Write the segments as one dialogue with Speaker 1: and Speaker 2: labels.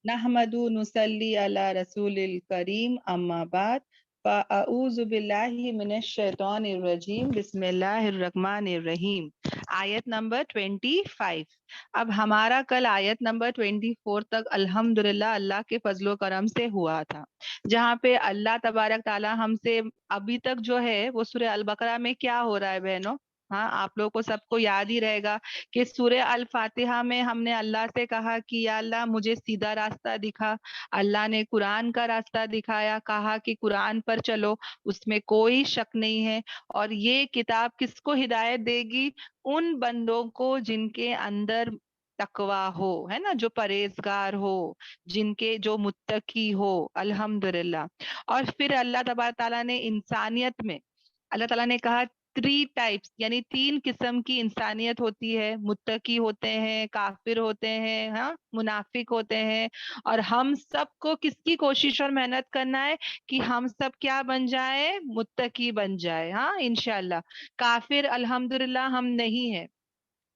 Speaker 1: نحمدو نصلی علی رسول الکریم اما بعد فاعوذ باللہ من الشیطان الرجیم بسم اللہ الرحمن الرحیم۔ آیت نمبر 25۔ اب ہمارا کل آیت نمبر 24 تک الحمدللہ اللہ کے فضل و کرم سے ہوا تھا، جہاں پہ اللہ تبارک تعالی ہم سے ابھی تک جو ہے وہ سورہ البقرہ میں کیا ہو رہا ہے بہنوں؟ ہاں، آپ لوگوں کو سب کو یاد ہی رہے گا کہ سورہ الفاتحہ میں ہم نے اللہ سے کہا کہ یا اللہ مجھے سیدھا راستہ دکھا، اللہ نے قرآن کا راستہ دکھایا، کہا کہ قرآن پر چلو، اس میں کوئی شک نہیں ہے، اور یہ کتاب کس کو ہدایت دے گی؟ ان بندوں کو جن کے اندر تقوی ہو، ہے نا، جو پرہیزگار ہو، جن کے جو متقی ہو، الحمدللہ۔ اور پھر اللہ تبارک تعالیٰ نے انسانیت میں اللہ تعالیٰ نے کہا 3 ٹائپس، یعنی 3 قسم کی انسانیت ہوتی ہے، متقی ہوتے ہیں، کافر ہوتے ہیں، ہاں، منافق ہوتے ہیں، اور ہم سب کو کس کی کوشش اور محنت کرنا ہے کہ ہم سب کیا بن جائیں؟ متقی بن جائے، ہاں انشاءاللہ۔ کافر الحمدللہ ہم نہیں ہیں۔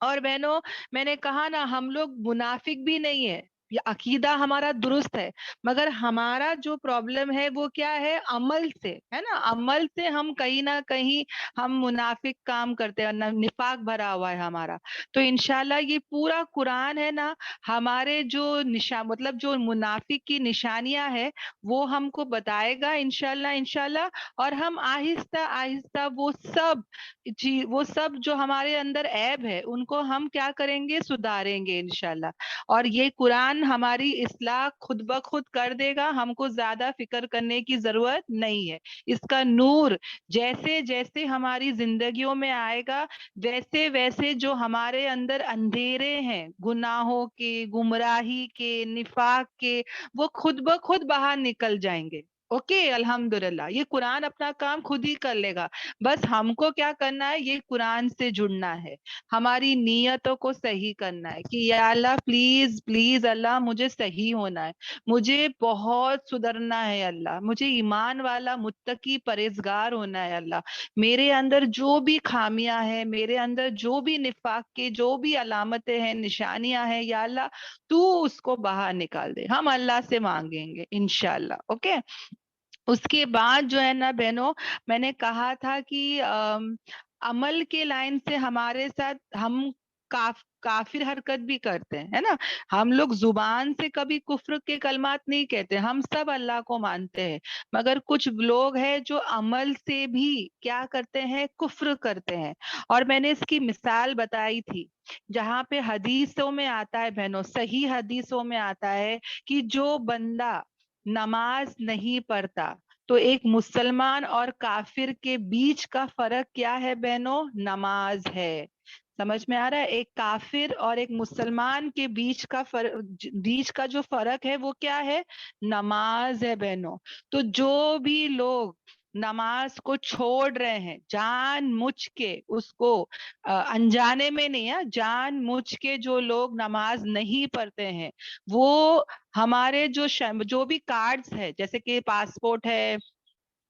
Speaker 1: اور بہنوں، میں نے کہا نا، ہم لوگ منافق بھی نہیں ہے، یہ عقیدہ ہمارا درست ہے، مگر ہمارا جو پرابلم ہے وہ کیا ہے؟ عمل سے، ہے نا، عمل سے ہم کہیں نہ کہیں ہم منافق کام کرتے ہیں، نفاق بھرا ہوا ہے ہمارا۔ تو انشاءاللہ یہ پورا قرآن ہے نا، ہمارے جو مطلب جو منافق کی نشانیاں ہے وہ ہم کو بتائے گا انشاءاللہ انشاءاللہ، اور ہم آہستہ آہستہ وہ سب جو ہمارے اندر عیب ہے ان کو ہم کیا کریں گے؟ سدھاریں گے انشاءاللہ۔ اور یہ قرآن ہماری اصلاح خود بخود کر دے گا، ہم کو زیادہ فکر کرنے کی ضرورت نہیں ہے۔ اس کا نور جیسے جیسے ہماری زندگیوں میں آئے گا، ویسے ویسے جو ہمارے اندر اندھیرے ہیں، گناہوں کے، گمراہی کے، نفاق کے، وہ خود بخود باہر نکل جائیں گے۔ اوکے، الحمدللہ، یہ قرآن اپنا کام خود ہی کر لے گا، بس ہم کو کیا کرنا ہے؟ یہ قرآن سے جڑنا ہے، ہماری نیتوں کو صحیح کرنا ہے کہ یا اللہ پلیز پلیز اللہ مجھے صحیح ہونا ہے، مجھے بہت سدھرنا ہے اللہ، مجھے ایمان والا متقی پرہیزگار ہونا ہے اللہ، میرے اندر جو بھی خامیاں ہیں، میرے اندر جو بھی نفاق کے جو بھی علامتیں ہیں، نشانیاں ہیں، یا اللہ تو اس کو باہر نکال دے۔ ہم اللہ سے مانگیں گے انشاءاللہ، اوکے۔ اس کے بعد جو ہے نا بہنوں، میں نے کہا تھا کہ عمل کے لائن سے ہمارے ساتھ ہم کافر حرکت بھی کرتے ہیں، ہے نا، ہم لوگ زبان سے کبھی کفر کے کلمات نہیں کہتے، ہم سب اللہ کو مانتے ہیں، مگر کچھ لوگ ہیں جو عمل سے بھی کیا کرتے ہیں؟ کفر کرتے ہیں۔ اور میں نے اس کی مثال بتائی تھی، جہاں پہ حدیثوں میں آتا ہے بہنوں، صحیح حدیثوں میں آتا ہے کہ جو بندہ نماز نہیں پڑھتا، تو ایک مسلمان اور کافر کے بیچ کا فرق کیا ہے بہنوں؟ نماز ہے۔ سمجھ میں آ رہا ہے؟ ایک کافر اور ایک مسلمان کے بیچ کا جو فرق ہے وہ کیا ہے؟ نماز ہے بہنوں۔ تو جو بھی لوگ نماز کو چھوڑ رہے ہیں، جان مجھ کے اس کو انجانے میں نہیں ہے، جان مجھ کے جو لوگ نماز نہیں پڑھتے ہیں، وہ ہمارے جو بھی کارڈز ہے، جیسے کہ پاسپورٹ ہے،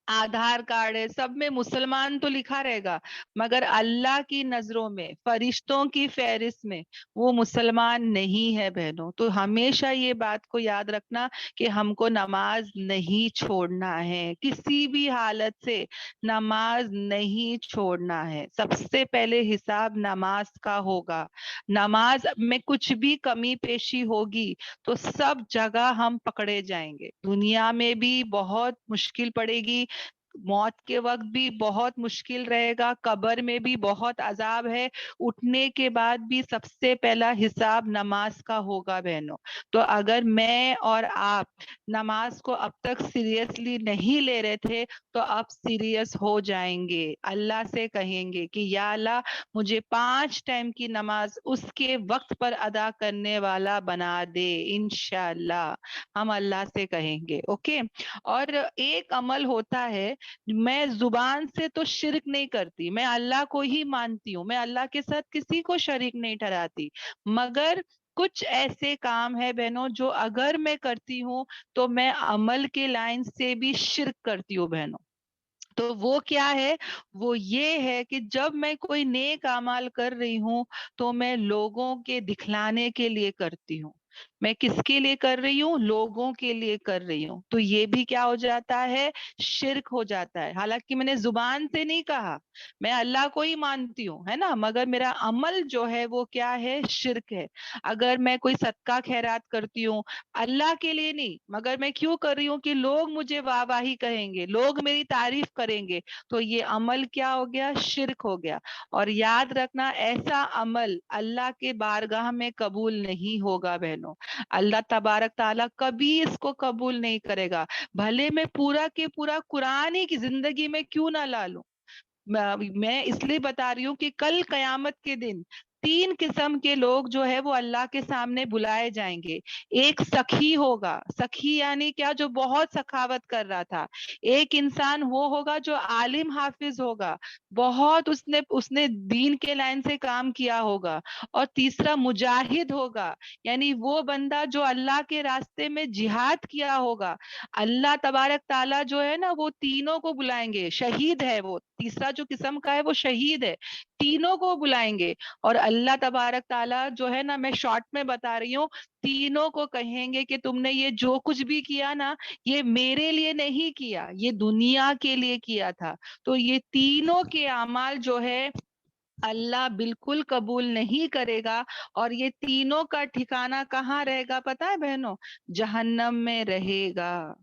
Speaker 1: آدھار کارڈ ہے، سب میں مسلمان تو لکھا رہے گا، مگر اللہ کی نظروں میں، فرشتوں کی فہرست میں وہ مسلمان نہیں ہے بہنوں۔ تو ہمیشہ یہ بات کو یاد رکھنا کہ ہم کو نماز نہیں چھوڑنا ہے، کسی بھی حالت سے نماز نہیں چھوڑنا ہے۔ سب سے پہلے حساب نماز کا ہوگا، نماز میں کچھ بھی کمی پیشی ہوگی تو سب جگہ ہم پکڑے جائیں گے، دنیا میں بھی بہت مشکل پڑے گی، موت کے وقت بھی بہت مشکل رہے گا، قبر میں بھی بہت عذاب ہے، اٹھنے کے بعد بھی سب سے پہلا حساب نماز کا ہوگا بہنوں۔ تو اگر میں اور آپ نماز کو اب تک سیریسلی نہیں لے رہے تھے تو اب سیریس ہو جائیں گے، اللہ سے کہیں گے کہ یا اللہ مجھے 5 ٹائم کی نماز اس کے وقت پر ادا کرنے والا بنا دے انشاءاللہ، ہم اللہ سے کہیں گے، اوکے۔ اور ایک عمل ہوتا ہے، میں زبان سے تو شرک نہیں کرتی، میں اللہ کو ہی مانتی ہوں، میں اللہ کے ساتھ کسی کو شریک نہیں ٹھہراتی، مگر کچھ ایسے کام ہے بہنوں جو اگر میں کرتی ہوں تو میں عمل کے لائن سے بھی شرک کرتی ہوں بہنوں۔ تو وہ کیا ہے؟ وہ یہ ہے کہ جب میں کوئی نیک اعمال کر رہی ہوں تو میں لوگوں کے دکھلانے کے لیے کرتی ہوں، میں کس کے لیے کر رہی ہوں؟ لوگوں کے لیے کر رہی ہوں. تو یہ بھی کیا ہو جاتا ہے؟ شرک ہو جاتا ہے. حالانکہ میں نے زبان سے نہیں کہا، میں اللہ کو ہی مانتی ہوں، ہے نا، مگر میرا عمل جو ہے وہ کیا ہے؟ شرک ہے. اگر میں کوئی صدقہ خیرات کرتی ہوں اللہ کے لیے نہیں، مگر میں کیوں کر رہی ہوں؟ کہ لوگ مجھے واہ واہی کہیں گے، لوگ میری تعریف کریں گے، تو یہ عمل کیا ہو گیا؟ شرک ہو گیا. اور یاد رکھنا، ایسا عمل اللہ کے بارگاہ میں قبول نہیں ہوگا بہنوں. اللہ تبارک تعالیٰ کبھی اس کو قبول نہیں کرے گا. بھلے میں پورا کے پورا قرآن ہی کی زندگی میں کیوں نہ لا لوں. میں اس لیے بتا رہی ہوں کہ کل قیامت کے دن 3 قسم کے لوگ جو ہے وہ اللہ کے سامنے بلائے جائیں گے. ایک سخی ہوگا، سخی یعنی کیا؟ جو بہت سخاوت کر رہا تھا. ایک انسان وہ ہوگا جو عالم حافظ ہوگا، بہت اس نے دین کے لائن سے کام کیا ہوگا. اور تیسرا مجاہد ہوگا، یعنی وہ بندہ جو اللہ کے راستے میں جہاد کیا ہوگا. اللہ تبارک تعالیٰ جو ہے نا وہ تینوں کو بلائیں گے. شہید ہے وہ، تیسرا جو قسم کا ہے وہ شہید ہے. تینوں کو بلائیں گے اور اللہ تبارک تعالیٰ جو ہے نا، میں شارٹ میں بتا رہی ہوں، تینوں کو کہیں گے کہ تم نے یہ جو کچھ بھی کیا نا، یہ میرے لیے نہیں کیا، یہ دنیا کے لیے کیا تھا. تو یہ تینوں کے اعمال جو ہے اللہ بالکل قبول نہیں کرے گا. اور یہ تینوں کا ٹھکانہ کہاں رہے گا پتا ہے بہنوں؟ جہنم میں رہے گا.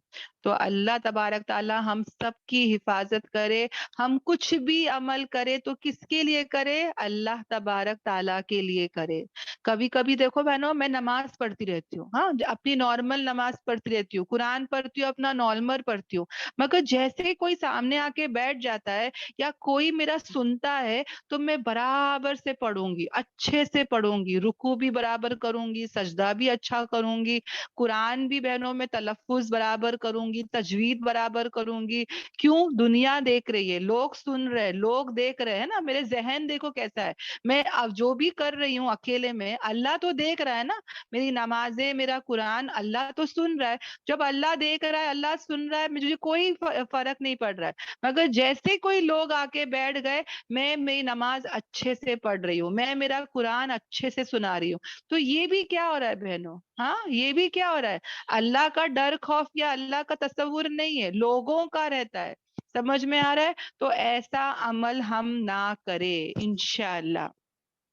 Speaker 1: تو اللہ تبارک تعالی ہم سب کی حفاظت کرے. ہم کچھ بھی عمل کرے تو کس کے لیے کرے؟ اللہ تبارک تعالی کے لیے کرے. کبھی کبھی دیکھو بہنوں، میں نماز پڑھتی رہتی ہوں، ہاں اپنی نارمل نماز پڑھتی رہتی ہوں، قرآن پڑھتی ہوں، اپنا نارمل پڑھتی ہوں، مگر جیسے ہی کوئی سامنے آ کے بیٹھ جاتا ہے یا کوئی میرا سنتا ہے تو میں برابر سے پڑھوں گی، اچھے سے پڑھوں گی، رکوع بھی برابر کروں گی، سجدہ بھی اچھا کروں گی، قرآن بھی بہنوں میں تلفظ برابر کروں گی، تجوید برابر کروں گی. کیوں؟ دنیا دیکھ رہی ہے، لوگ سن رہے، لوگ دیکھ رہے ہیں نا. میرے ذہن دیکھو کیسا ہے، میں اب جو بھی کر رہی ہوں اکیلے میں، اللہ تو دیکھ رہا ہے نا. میری نمازیں، میرا قرآن، اللہ تو سن رہا ہے. جب اللہ دیکھ رہا ہے، اللہ سن رہا ہے، مجھے کوئی فرق نہیں پڑ رہا ہے. مگر جیسے کوئی لوگ آ کے بیٹھ گئے، میں میری نماز اچھے سے پڑھ رہی ہوں، میں میرا قرآن اچھے سے سنا رہی ہوں. تو یہ بھی کیا ہو رہا ہے بہنوں؟ ہاں یہ بھی کیا ہو رہا ہے؟ اللہ کا ڈر خوف یا اللہ کا تصور نہیں ہے، لوگوں کا رہتا ہے. سمجھ میں آ رہا ہے؟ تو ایسا عمل ہم نہ کریں انشاءاللہ.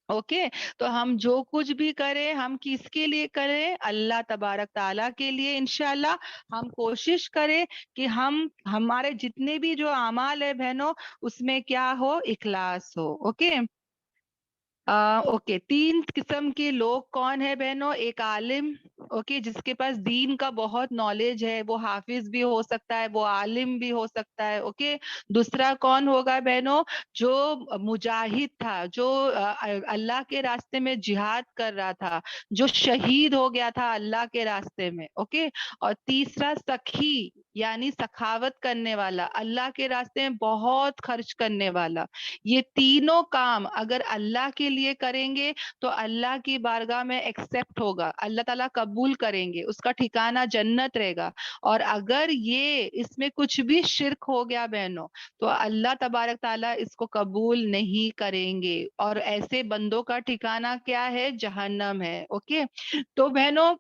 Speaker 1: اوکے. تو ہم جو کچھ بھی کریں، ہم کس کے لیے کریں؟ اللہ تبارک تعالیٰ کے لیے انشاءاللہ. ہم کوشش کریں کہ ہمارے جتنے بھی جو اعمال ہے بہنوں، اس میں کیا ہو؟ اخلاص ہو. اوکے. اوکے. 3 قسم کے لوگ کون ہے بہنوں؟ ایک عالم، اوکے، جس کے پاس دین کا بہت نالج ہے، وہ حافظ بھی ہو سکتا ہے، وہ عالم بھی ہو سکتا ہے. اوکے. دوسرا کون ہوگا بہنوں؟ جو مجاہد تھا، جو اللہ کے راستے میں جہاد کر رہا تھا، جو شہید ہو گیا تھا اللہ کے راستے میں. اوکے. اور تیسرا سخی، یعنی سخاوت کرنے والا، اللہ کے راستے میں بہت خرچ کرنے والا. یہ تینوں کام اگر اللہ کے لیے کریں گے تو اللہ کی بارگاہ میں ایکسپٹ ہوگا، اللہ تعالیٰ قبول کریں گے، اس کا ٹھکانہ جنت رہے گا. اور اگر یہ اس میں کچھ بھی شرک ہو گیا بہنوں، تو اللہ تبارک تعالیٰ اس کو قبول نہیں کریں گے، اور ایسے بندوں کا ٹھکانہ کیا ہے؟ جہنم ہے. اوکے. تو بہنوں،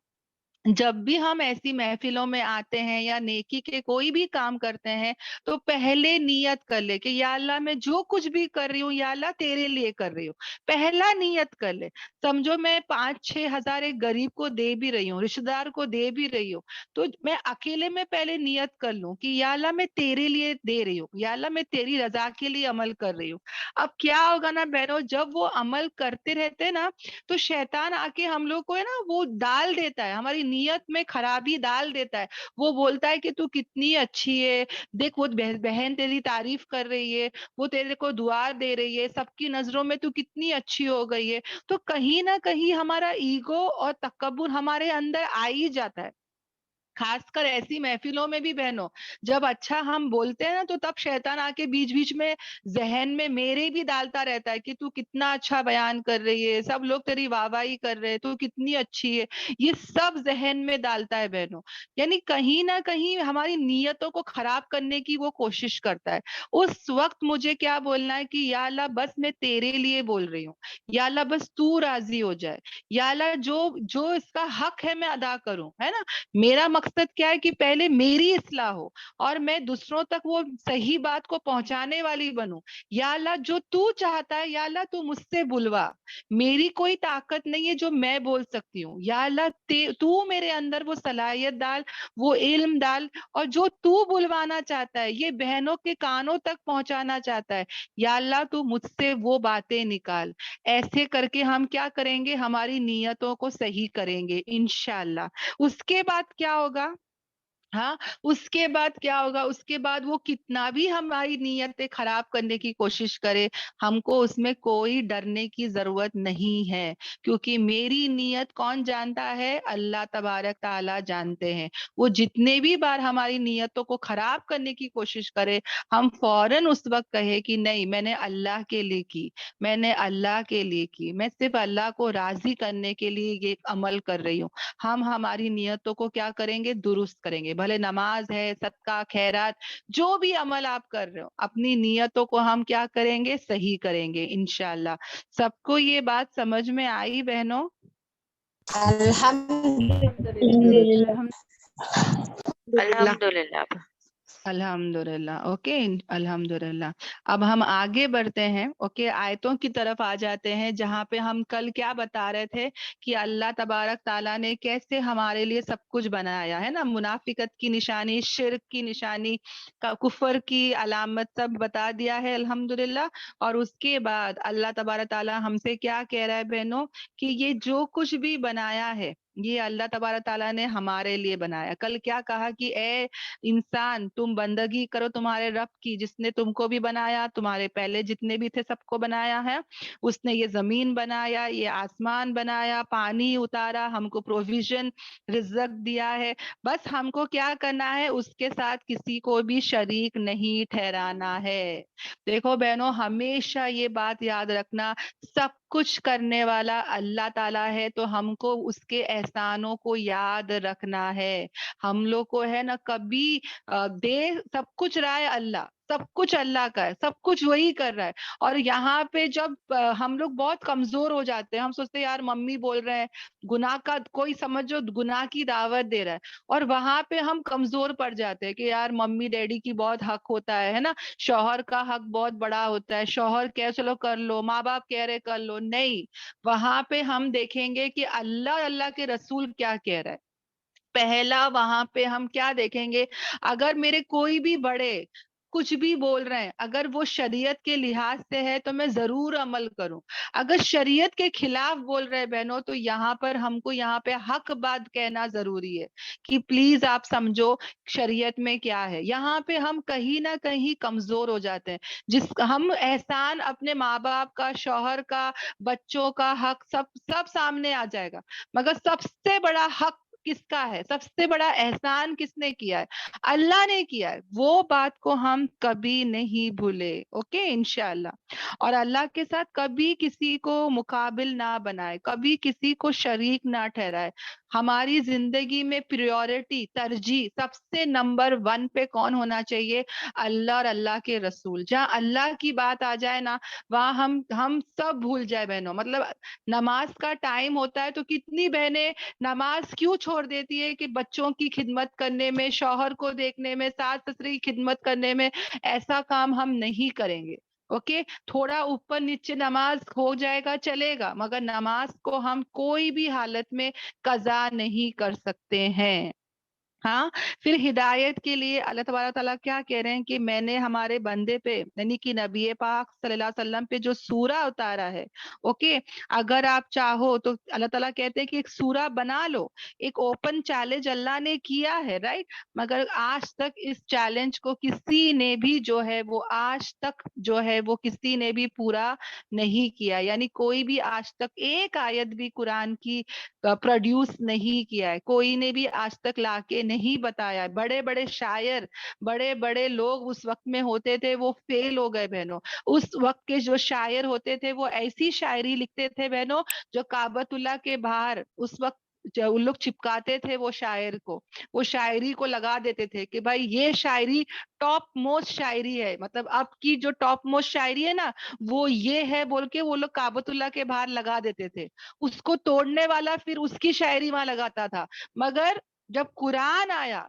Speaker 1: جب بھی ہم ایسی محفلوں میں آتے ہیں یا نیکی کے کوئی بھی کام کرتے ہیں، تو پہلے نیت کر لے کہ یا اللہ میں جو کچھ بھی کر رہی ہوں یا اللہ تیرے لیے کر رہی ہوں. پہلا نیت کر لے. سمجھو میں 5-6 ہزار ایک غریب کو دے بھی رہی ہوں، رشتہ دار کو دے بھی رہی ہوں، تو میں اکیلے میں پہلے نیت کر لوں کہ یا اللہ میں تیرے لیے دے رہی ہوں، یا اللہ میں تیری رضا کے لیے عمل کر رہی ہوں. اب کیا ہوگا نا بہنوں، جب وہ عمل کرتے رہتے نا، تو شیطان آ کے ہم لوگ کو ہے نا وہ ڈال دیتا ہے، ہماری نیت میں خرابی ڈال دیتا ہے. وہ بولتا ہے کہ تو کتنی اچھی ہے، دیکھ وہ بہن تیری تعریف کر رہی ہے، وہ تیرے کو دعا دے رہی ہے، سب کی نظروں میں تو کتنی اچھی ہو گئی ہے. تو کہیں نہ کہیں ہمارا ایگو اور تکبر ہمارے اندر آ ہی جاتا ہے. خاص کر ایسی محفلوں میں بھی بہنوں جب اچھا ہم بولتے ہیں نا تو تب شیطان آ کے بیچ بیچ میں ذہن میں میرے بھی ڈالتا رہتا ہے کہ تو کتنا اچھا بیان کر رہی ہے, سب لوگ تیری واہ واہی کر رہے, تو کتنی اچھی ہے, یہ سب ذہن میں ڈالتا ہے بہنوں. یعنی کہیں نہ کہیں ہماری نیتوں کو خراب کرنے کی وہ کوشش کرتا ہے. اس وقت مجھے کیا بولنا ہے کہ یا اللہ بس میں تیرے لیے بول رہی ہوں, یا اللہ بس تو راضی ہو جائے, یا اللہ جو جو اس کا حق ہے میں ادا کروں, ہے نا. میرا مقصد کیا ہے کہ پہلے میری اصلاح ہو اور میں دوسروں تک وہ صحیح بات کو پہنچانے والی بنوں. یا اللہ جو تو چاہتا ہے یا اللہ تو مجھ سے بلوا, میری کوئی طاقت نہیں ہے جو میں بول سکتی ہوں. یا اللہ تو میرے اندر وہ صلاحیت ڈال, وہ علم ڈال, اور جو تو بلوانا چاہتا ہے, یہ بہنوں کے کانوں تک پہنچانا چاہتا ہے, یا اللہ تو مجھ سے وہ باتیں نکال. ایسے کر کے ہم کیا کریں گے, ہماری نیتوں کو صحیح کریں گے انشاءاللہ. اس کے بعد کیا ہوگا, ہاں اس کے بعد کیا ہوگا, اس کے بعد وہ کتنا بھی ہماری نیتیں خراب کرنے کی کوشش کرے, ہم کو اس میں کوئی ڈرنے کی ضرورت نہیں ہے, کیونکہ میری نیت کون جانتا ہے, اللہ تبارک تعالیٰ جانتے ہیں. وہ جتنے بھی بار ہماری نیتوں کو خراب کرنے کی کوشش کرے, ہم فوراً اس وقت کہے کہ نہیں میں نے اللہ کے لیے کی, میں نے اللہ کے لیے کی, میں صرف اللہ کو راضی کرنے کے لیے یہ عمل کر رہی ہوں. ہم ہماری نیتوں کو کیا کریں گے, درست کریں گے. بھلے نماز ہے, صدقہ, خیرات, جو بھی عمل آپ کر رہے ہو, اپنی نیتوں کو ہم کیا کریں گے, صحیح کریں گے انشاءاللہ. سب کو یہ بات سمجھ میں آئی بہنوں؟
Speaker 2: الحمدللہ.
Speaker 3: الحمدللہ.
Speaker 1: الحمدللہ. اوکے الحمدللہ. اب ہم آگے بڑھتے ہیں. اوکے آیتوں کی طرف آ جاتے ہیں, جہاں پہ ہم کل کیا بتا رہے تھے کہ اللہ تبارک تعالیٰ نے کیسے ہمارے لیے سب کچھ بنایا ہے نا. منافقت کی نشانی, شرک کی نشانی, کفر کی علامت سب بتا دیا ہے الحمدللہ. اور اس کے بعد اللہ تبارک تعالیٰ ہم سے کیا کہہ رہا ہے بہنوں, کہ یہ جو کچھ بھی بنایا ہے یہ اللہ تبارک تعالیٰ نے ہمارے لیے بنایا. کل کیا کہا کہ اے انسان تم بندگی کرو تمہارے رب کی, جس نے تم کو بھی بنایا, تمہارے پہلے جتنے بھی تھے سب کو بنایا ہے. اس نے یہ زمین بنایا, یہ آسمان بنایا, پانی اتارا, ہم کو پروویژن رزق دیا ہے. بس ہم کو کیا کرنا ہے, اس کے ساتھ کسی کو بھی شریک نہیں ٹھہرانا ہے. دیکھو بہنوں ہمیشہ یہ بات یاد رکھنا, سب کچھ کرنے والا اللہ تعالیٰ ہے, تو ہم کو اس کے احسانوں کو یاد رکھنا ہے. ہم لوگ کو ہے نا کبھی دے سب کچھ رہا ہے اللہ, سب کچھ اللہ کا ہے, سب کچھ وہی کر رہا ہے. اور یہاں پہ جب ہم لوگ بہت کمزور ہو جاتے ہیں, ہم سوچتے ہیں یار ممی بول رہے ہیں گناہ کا, کوئی سمجھو گناہ کی دعوت دے رہا ہے, اور وہاں پہ ہم کمزور پڑ جاتے ہیں کہ یار ممی ڈیڈی کی بہت حق ہوتا ہے نا, شوہر کا حق بہت بڑا ہوتا ہے, شوہر کہہ چلو کر لو, ماں باپ کہہ رہے کر لو. نہیں, وہاں پہ ہم دیکھیں گے کہ اللہ اور اللہ کے رسول کیا کہہ رہا ہے. پہلا وہاں پہ ہم کیا دیکھیں گے, اگر میرے کوئی بھی بڑے کچھ بھی بول رہے ہیں, اگر وہ شریعت کے لحاظ سے ہے تو میں ضرور عمل کروں. اگر شریعت کے خلاف بول رہے بہنوں تو یہاں پر ہم کو یہاں پہ حق بات کہنا ضروری ہے کہ پلیز آپ سمجھو شریعت میں کیا ہے. یہاں پہ ہم کہیں نہ کہیں کمزور ہو جاتے ہیں. جس ہم احسان اپنے ماں باپ کا, شوہر کا, بچوں کا حق سب سامنے آ جائے گا, مگر سب سے بڑا حق کس کا ہے, سب سے بڑا احسان کس نے کیا ہے, اللہ نے کیا ہے. وہ بات کو ہم کبھی نہیں بھولے. اوکے انشاءاللہ. اور اللہ کے ساتھ کبھی کسی کو مقابل نہ بنائے, کبھی کسی کو شریک نہ ٹھہرائے. ہماری زندگی میں پریورٹی, ترجیح سب سے نمبر 1 پہ کون ہونا چاہیے, اللہ اور اللہ کے رسول. جہاں اللہ کی بات آ جائے نا, وہاں ہم سب بھول جائے بہنوں. مطلب نماز کا ٹائم ہوتا ہے تو کتنی بہنیں نماز کیوں چھوڑ دیتی ہے کہ بچوں کی خدمت کرنے میں, شوہر کو دیکھنے میں, ساس سسر کی خدمت کرنے میں. ایسا کام ہم نہیں کریں گے. اوکے تھوڑا اوپر نیچے نماز ہو جائے گا چلے گا, مگر نماز کو ہم کوئی بھی حالت میں قضا نہیں کر سکتے ہیں. ہاں پھر ہدایت کے لیے اللہ تبارک تعالیٰ کیا کہہ رہے ہیں کہ میں نے ہمارے بندے پہ یعنی کہ نبی پاک صلی اللہ علیہ وسلم پہ جو سورہ اتارا ہے, اوکے اگر آپ چاہو تو اللہ تعالیٰ کہتے ہیں کہ ایک سورہ بنا لو. ایک اوپن چیلنج اللہ نے کیا ہے, رائٹ, مگر آج تک اس چیلنج کو کسی نے بھی جو ہے وہ آج تک جو ہے وہ کسی نے بھی پورا نہیں کیا. یعنی کوئی بھی آج تک ایک آیت بھی قرآن کی پروڈیوس نہیں کیا ہے, کوئی نے بھی آج تک لا کے نہیں نہیں بتایا ہے. بڑے بڑے شاعر, بڑے بڑے لوگ اس وقت میں ہوتے تھے, وہ فیل ہو گئے بہنوں. اس وقت کے جو شاعر ہوتے تھے وہ ایسی شاعری لکھتے تھے بہنوں جو کعبۃ اللہ کے باہر اس وقت ان لوگ چپکاتے تھے وہ شاعر کو, وہ شاعری کو لگا دیتے تھے کہ بھائی یہ شاعری ٹاپ موسٹ شاعری ہے, مطلب اب کی جو ٹاپ موسٹ شاعری ہے نا وہ یہ ہے بول کے وہ لوگ کعبۃ اللہ کے باہر لگا دیتے تھے. اس کو توڑنے والا پھر اس کی شاعری وہاں لگاتا تھا. مگر جب قرآن آیا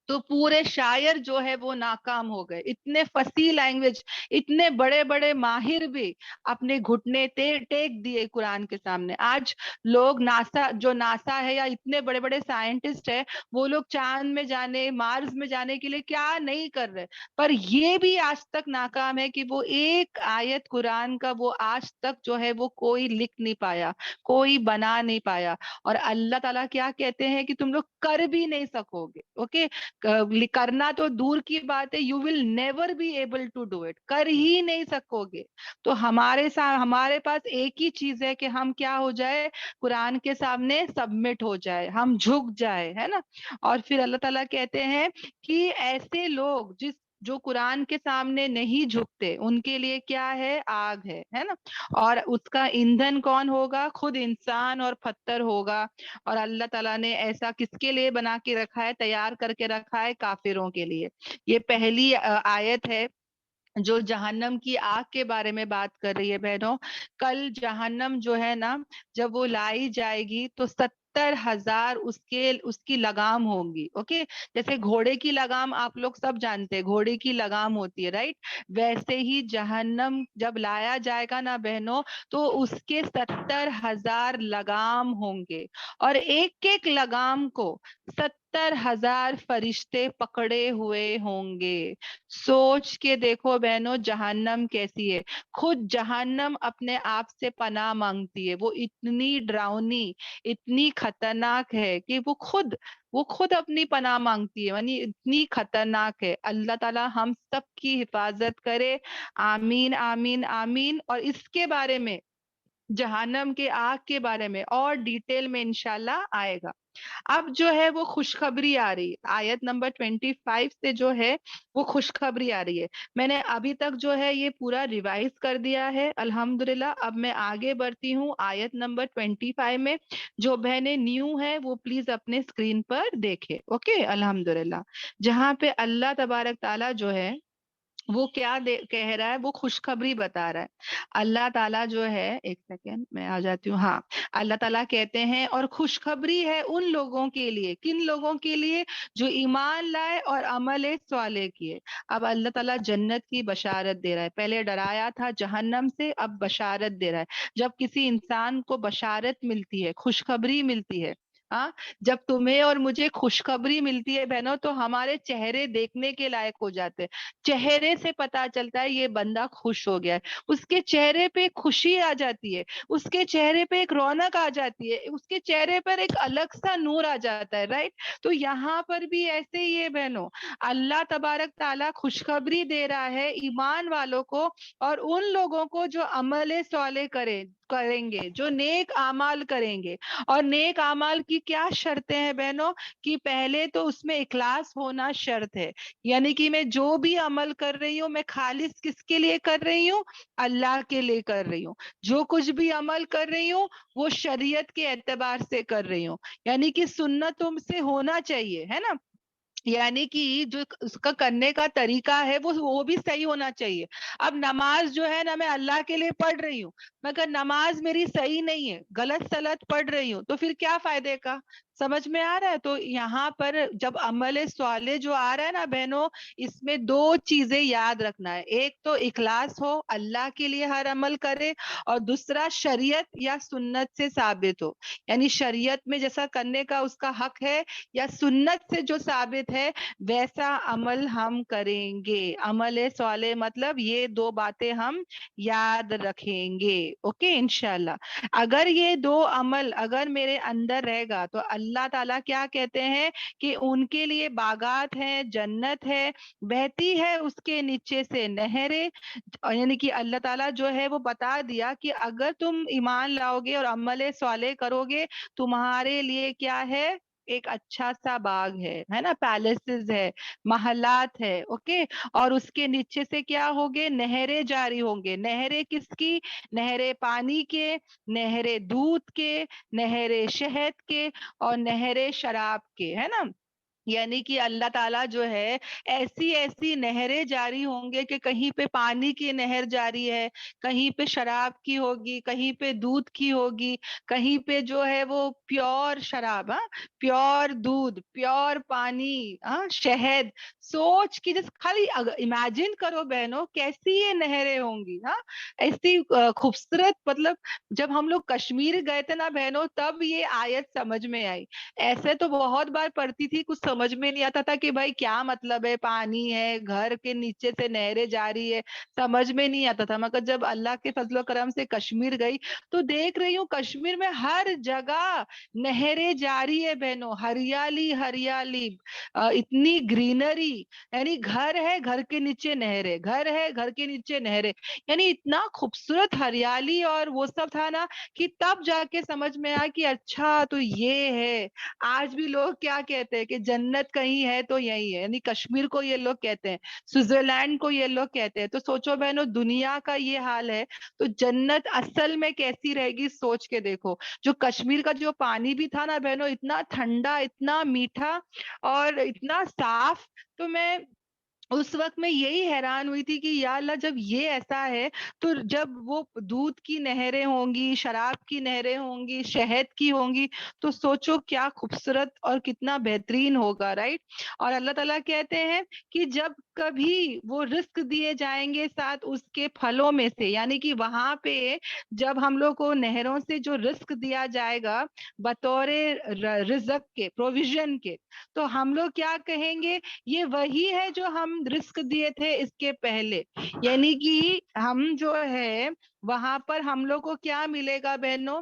Speaker 1: تو پورے شاعر جو ہے وہ ناکام ہو گئے. اتنے فصیح لینگویج, اتنے بڑے بڑے ماہر بھی اپنے گھٹنے ٹیک دیے قرآن کے سامنے. آج لوگ ناسا ہے یا اتنے بڑے بڑے سائنٹسٹ ہے, وہ لوگ چاند میں جانے, مارس میں جانے کے لیے کیا نہیں کر رہے, پر یہ بھی آج تک ناکام ہے کہ وہ ایک آیت قرآن کا وہ آج تک جو ہے وہ کوئی لکھ نہیں پایا, کوئی بنا نہیں پایا. اور اللہ تعالیٰ کیا کہتے ہیں کہ تم لوگ کر بھی نہیں سکو گے. اوکے, کرنا تو دور کی بات ہے, you will never be able to do it, کر ہی نہیں سکو گے. تو ہمارے پاس ایک ہی چیز ہے کہ ہم کیا ہو جائے, قرآن کے سامنے سبمٹ ہو جائے, ہم جھک جائے, ہے نا. اور پھر اللہ تعالیٰ کہتے ہیں کہ ایسے لوگ جو قرآن کے سامنے نہیں جھکتے ان کے لیے کیا ہے, آگ ہے نا. اور اس کا ایندھن کون ہوگا, خود انسان اور پتھر ہوگا. اور اللہ تعالیٰ نے ایسا کس کے لیے بنا کے رکھا ہے, تیار کر کے رکھا ہے, کافروں کے لیے. یہ پہلی آیت ہے جو جہنم کی آگ کے بارے میں بات کر رہی ہے بہنوں. کل جہنم جو ہے نا جب وہ لائی جائے گی تو 70,000 اس کی لگام ہوں گی. اوکے, جیسے گھوڑے کی لگام آپ لوگ سب جانتے ہیں, گھوڑے کی لگام ہوتی ہے رائٹ, ویسے ہی جہنم جب لایا جائے گا نا بہنوں تو اس کے 70,000 لگام ہوں گے. اور ایک ایک لگام کو 70,000 فرشتے پکڑے ہوئے ہوں گے. سوچ کے دیکھو بہنوں جہنم کیسی ہے. خود جہنم اپنے آپ سے پناہ مانگتی ہے, وہ اتنی ڈراؤنی, اتنی خطرناک ہے کہ وہ خود اپنی پناہ مانگتی ہے, یعنی اتنی خطرناک ہے. اللہ تعالی ہم سب کی حفاظت کرے, آمین آمین آمین. اور اس کے بارے میں, جہنم کے آگ کے بارے میں اور ڈیٹیل میں انشاءاللہ آئے گا. اب جو ہے وہ خوشخبری آ رہی, آیت نمبر 25 سے جو ہے وہ خوشخبری آ رہی ہے. میں نے ابھی تک جو ہے یہ پورا ریوائز کر دیا ہے الحمدللہ. اب میں آگے بڑھتی ہوں آیت نمبر 25 میں. جو بہنیں نیو ہے وہ پلیز اپنے اسکرین پر دیکھے. اوکے, الحمدللہ جہاں پہ اللہ تبارک تعالیٰ جو ہے وہ کیا کہہ رہا ہے, وہ خوشخبری بتا رہا ہے. اللہ تعالیٰ جو ہے, ایک سیکنڈ میں آ جاتی ہوں. ہاں, اللہ تعالیٰ کہتے ہیں اور خوشخبری ہے ان لوگوں کے لیے, کن لوگوں کے لیے, جو ایمان لائے اور عمل صالح کیے. اب اللہ تعالیٰ جنت کی بشارت دے رہا ہے. پہلے ڈرایا تھا جہنم سے, اب بشارت دے رہا ہے. جب کسی انسان کو بشارت ملتی ہے, خوشخبری ملتی ہے, ہاں, جب تمہیں اور مجھے خوشخبری ملتی ہے بہنوں تو ہمارے چہرے دیکھنے کے لائق ہو جاتے ہیں. چہرے سے پتا چلتا ہے یہ بندہ خوش ہو گیا ہے, اس کے چہرے پہ خوشی آ جاتی ہے, اس کے چہرے پہ ایک رونق آ جاتی ہے, اس کے چہرے پر ایک الگ سا نور آ جاتا ہے رائٹ. تو یہاں پر بھی ایسے ہی ہے بہنوں, اللہ تبارک تعالیٰ خوشخبری دے رہا ہے ایمان والوں کو اور ان لوگوں کو جو عمل صالح کریں گے, جو نیک اعمال کریں گے. اور نیک اعمال کی کیا شرطیں ہیں بہنوں, کہ پہلے تو اس میں اخلاص ہونا شرط ہے. یعنی کہ میں جو بھی عمل کر رہی ہوں میں خالص کس کے لیے کر رہی ہوں, اللہ کے لیے کر رہی ہوں. جو کچھ بھی عمل کر رہی ہوں وہ شریعت کے اعتبار سے کر رہی ہوں, یعنی کہ سنتوں سے ہونا چاہیے, ہے نا. یعنی کہ جو اس کا کرنے کا طریقہ ہے وہ بھی صحیح ہونا چاہیے. اب نماز جو ہے نا میں اللہ کے لیے پڑھ رہی ہوں, مگر نماز میری صحیح نہیں ہے, غلط سلط پڑھ رہی ہوں, تو پھر کیا فائدے کا. سمجھ میں آ رہا ہے. تو یہاں پر جب عمل صالح جو آ رہا ہے نا بہنوں, اس میں دو چیزیں یاد رکھنا ہے. ایک تو اخلاص ہو, اللہ کے لیے ہر عمل کرے, اور دوسرا شریعت یا سنت سے ثابت ہو. یعنی شریعت میں جیسا کرنے کا اس کا حق ہے یا سنت سے جو ثابت ہے ویسا عمل ہم کریں گے. عمل صالح مطلب یہ دو باتیں ہم یاد رکھیں گے. اوکے, انشاءاللہ اگر یہ دو عمل اگر میرے اندر رہے گا تو اللہ تعالیٰ کیا کہتے ہیں کہ ان کے لیے باغات ہیں, جنت ہے, بہتی ہے اس کے نیچے سے نہریں. یعنی کہ اللہ تعالیٰ جو ہے وہ بتا دیا کہ اگر تم ایمان لاؤ گے اور عمل صالح کرو گے تمہارے لیے کیا ہے, ایک اچھا سا باغ ہے نا, پیلیسز ہے, محلات ہے, اوکے, اور اس کے نیچے سے کیا ہوگے, نہریں جاری ہوں گے. نہریں کس کی؟ نہریں پانی کے, نہریں دودھ کے, نہریں شہد کے, اور نہریں شراب کے, ہے نا. یعنی کہ اللہ تعالیٰ جو ہے ایسی ایسی نہریں جاری ہوں گے کہ کہیں پہ پانی کی نہر جاری ہے, کہیں پہ شراب کی ہوگی, کہیں پہ دودھ کی ہوگی, کہیں پہ جو ہے وہ پیور شراب, ہاں, پیور دودھ, پیور پانی, ہاں, شہد. سوچ کی جس خالی امیجن کرو بہنوں کیسی یہ نہریں ہوں گی, ہاں, ایسی خوبصورت. مطلب جب ہم لوگ کشمیر گئے تھے نا بہنوں, تب یہ آیت سمجھ میں آئی. ایسے تو بہت بار پڑھتی تھی, کچھ سمجھ میں نہیں آتا تھا کہ بھائی کیا مطلب ہے, پانی ہے, گھر کے نیچے سے نہریں جاری ہے, سمجھ میں نہیں آتا تھا. مگر جب اللہ کے فضل و کرم سے کشمیر گئی تو دیکھ رہی ہوں کشمیر میں ہر جگہ نہریں جاری ہے بہنوں, ہریالی ہریالی, اتنی گرینری. یعنی گھر ہے, گھر کے نیچے نہریں, گھر ہے, گھر کے نیچے نہریں, یعنی اتنا خوبصورت ہریالی اور وہ سب تھا نا کہ تب جا کے سمجھ میں آیا کہ اچھا تو یہ ہے. آج بھی لوگ کیا کہتے ہیں کہ جنت کہیں ہے تو یہی ہے, یعنی کشمیر کو یہ لوگ کہتے ہیں, سوئٹزرلینڈ کو یہ لوگ کہتے ہیں. تو سوچو بہنوں دنیا کا یہ حال ہے تو جنت اصل میں کیسی رہے گی, سوچ کے دیکھو. جو کشمیر کا جو پانی بھی تھا نا بہنوں, اتنا ٹھنڈا, اتنا میٹھا اور اتنا صاف. تو میں اس وقت میں یہی حیران ہوئی تھی کہ یا اللہ جب یہ ایسا ہے تو جب وہ دودھ کی نہریں ہوں گی, شراب کی نہریں ہوں گی, شہد کی ہوں گی, تو سوچو کیا خوبصورت اور کتنا بہترین ہوگا, رائٹ. اور اللہ تعالیٰ کہتے ہیں کہ جب کبھی وہ رزق دیے جائیں گے ساتھ اس کے پھلوں میں سے, یعنی کہ وہاں پہ جب ہم لوگ کو نہروں سے جو رزق دیا جائے گا بطور رزق کے, پروویژن کے, تو ہم لوگ کیا کہیں گے, یہ وہی ہے جو ہم رزق دیے تھے اس کے پہلے. یعنی کہ ہم جو ہے وہاں پر ہم لوگ کو کیا ملے گا بہنوں,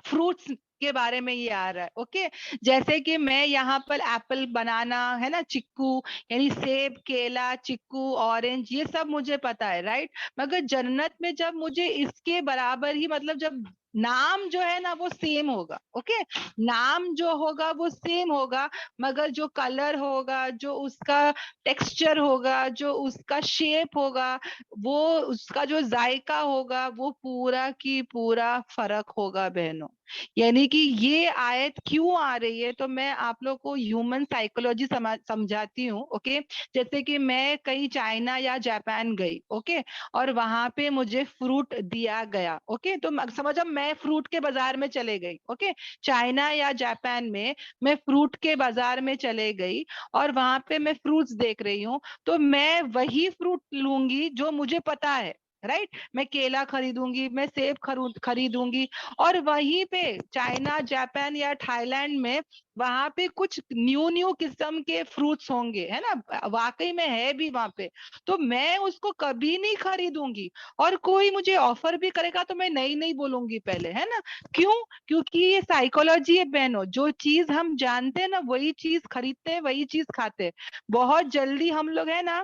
Speaker 1: فروٹس کے بارے میں یہ آ رہا ہے, اوکے. جیسے کہ میں یہاں پر ایپل, بنانا ہے نا, چکو, یعنی سیب, کیلا, چکو, اورنج, یہ سب مجھے پتا ہے, رائٹ. مگر جنت میں جب مجھے اس کے برابر ہی, مطلب جب نام جو ہے نا وہ سیم ہوگا, اوکے, نام جو ہوگا وہ سیم ہوگا, مگر جو کلر ہوگا, جو اس کا ٹیکسچر ہوگا, جو اس کا شیپ ہوگا, وہ اس کا جو ذائقہ ہوگا, وہ پورا کی پورا فرق ہوگا بہنوں. یعنی کہ یہ آیت کیوں آ رہی ہے, تو میں آپ لوگ کو ہیومن سائیکولوجی سمجھاتی ہوں, اوکے. جیسے کہ میں کہیں چائنا یا جاپان گئی, اوکے, اور وہاں پہ مجھے فروٹ دیا گیا, اوکے. تو سمجھو میں فروٹ کے بازار میں چلے گئی, اوکے, چائنا یا جاپان میں فروٹ کے بازار میں چلے گئی اور وہاں پہ میں فروٹس دیکھ رہی ہوں, تو میں وہی فروٹ لوں گی جو مجھے پتا ہے, رائٹ. میں کیلا خریدوں گی, میں سیب خریدوں گی, اور وہیں پہ چائنا, جاپان یا تھائی لینڈ میں وہاں پہ کچھ نیو قسم کے فروٹس ہوں گے, ہے نا, واقعی میں ہے بھی وہاں پہ. تو میں اس کو کبھی نہیں خریدوں گی, اور کوئی مجھے آفر بھی کرے گا تو میں نہیں بولوں گی پہلے, ہے نا. کیوں؟ کیونکہ یہ سائیکولوجی ہے بہنوں, جو چیز ہم جانتے ہیں نا وہی چیز خریدتے ہیں, وہی چیز کھاتے ہیں. بہت جلدی ہم لوگ ہے نا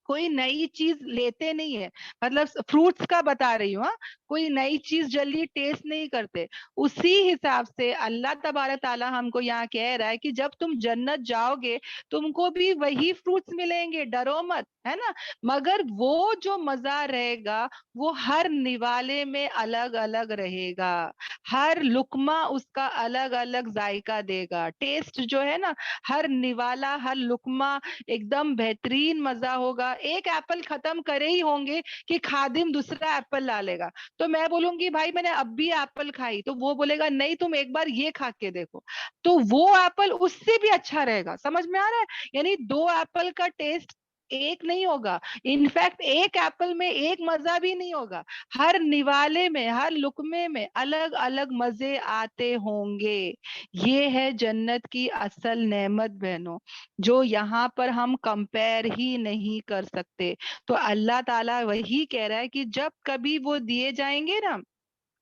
Speaker 1: کوئی نئی چیز لیتے نہیں ہے, مطلب فروٹس کا بتا رہی ہوں, کوئی نئی چیز جلدی ٹیسٹ نہیں کرتے. اسی حساب سے اللہ تبارک تعالیٰ ہم کو یہاں کہہ رہا ہے کہ جب تم جنت جاؤ گے تم کو بھی وہی فروٹس ملیں گے, ڈرو مت, ہے نا. مگر وہ جو مزہ رہے گا وہ ہر نوالے میں الگ الگ رہے گا, ہر لقمہ اس کا الگ الگ ذائقہ دے گا, ٹیسٹ جو ہے نا, ہر نوالا, ہر لقمہ ایک دم بہترین مزہ ہوگا. ایک ایپل ختم کرے ہی ہوں گے کہ خادم دوسرا ایپل لا لے گا, تو میں بولوں گی بھائی میں نے اب بھی ایپل کھائی, تو وہ بولے گا نہیں تم ایک بار یہ کھا کے دیکھو, تو وہ ایپل اس سے بھی اچھا رہے گا. سمجھ میں آ رہا ہے؟ یعنی دو ایپل کا ٹیسٹ ایک نہیں ہوگا, انفیکٹ ایک ایپل میں ایک مزہ بھی نہیں ہوگا, ہر نوالے میں, ہر لقمے میں الگ الگ مزے آتے ہوں گے. یہ ہے جنت کی اصل نعمت بہنوں, جو یہاں پر ہم کمپیر ہی نہیں کر سکتے. تو اللہ تعالیٰ وہی کہہ رہا ہے کہ جب کبھی وہ دیے جائیں گے نا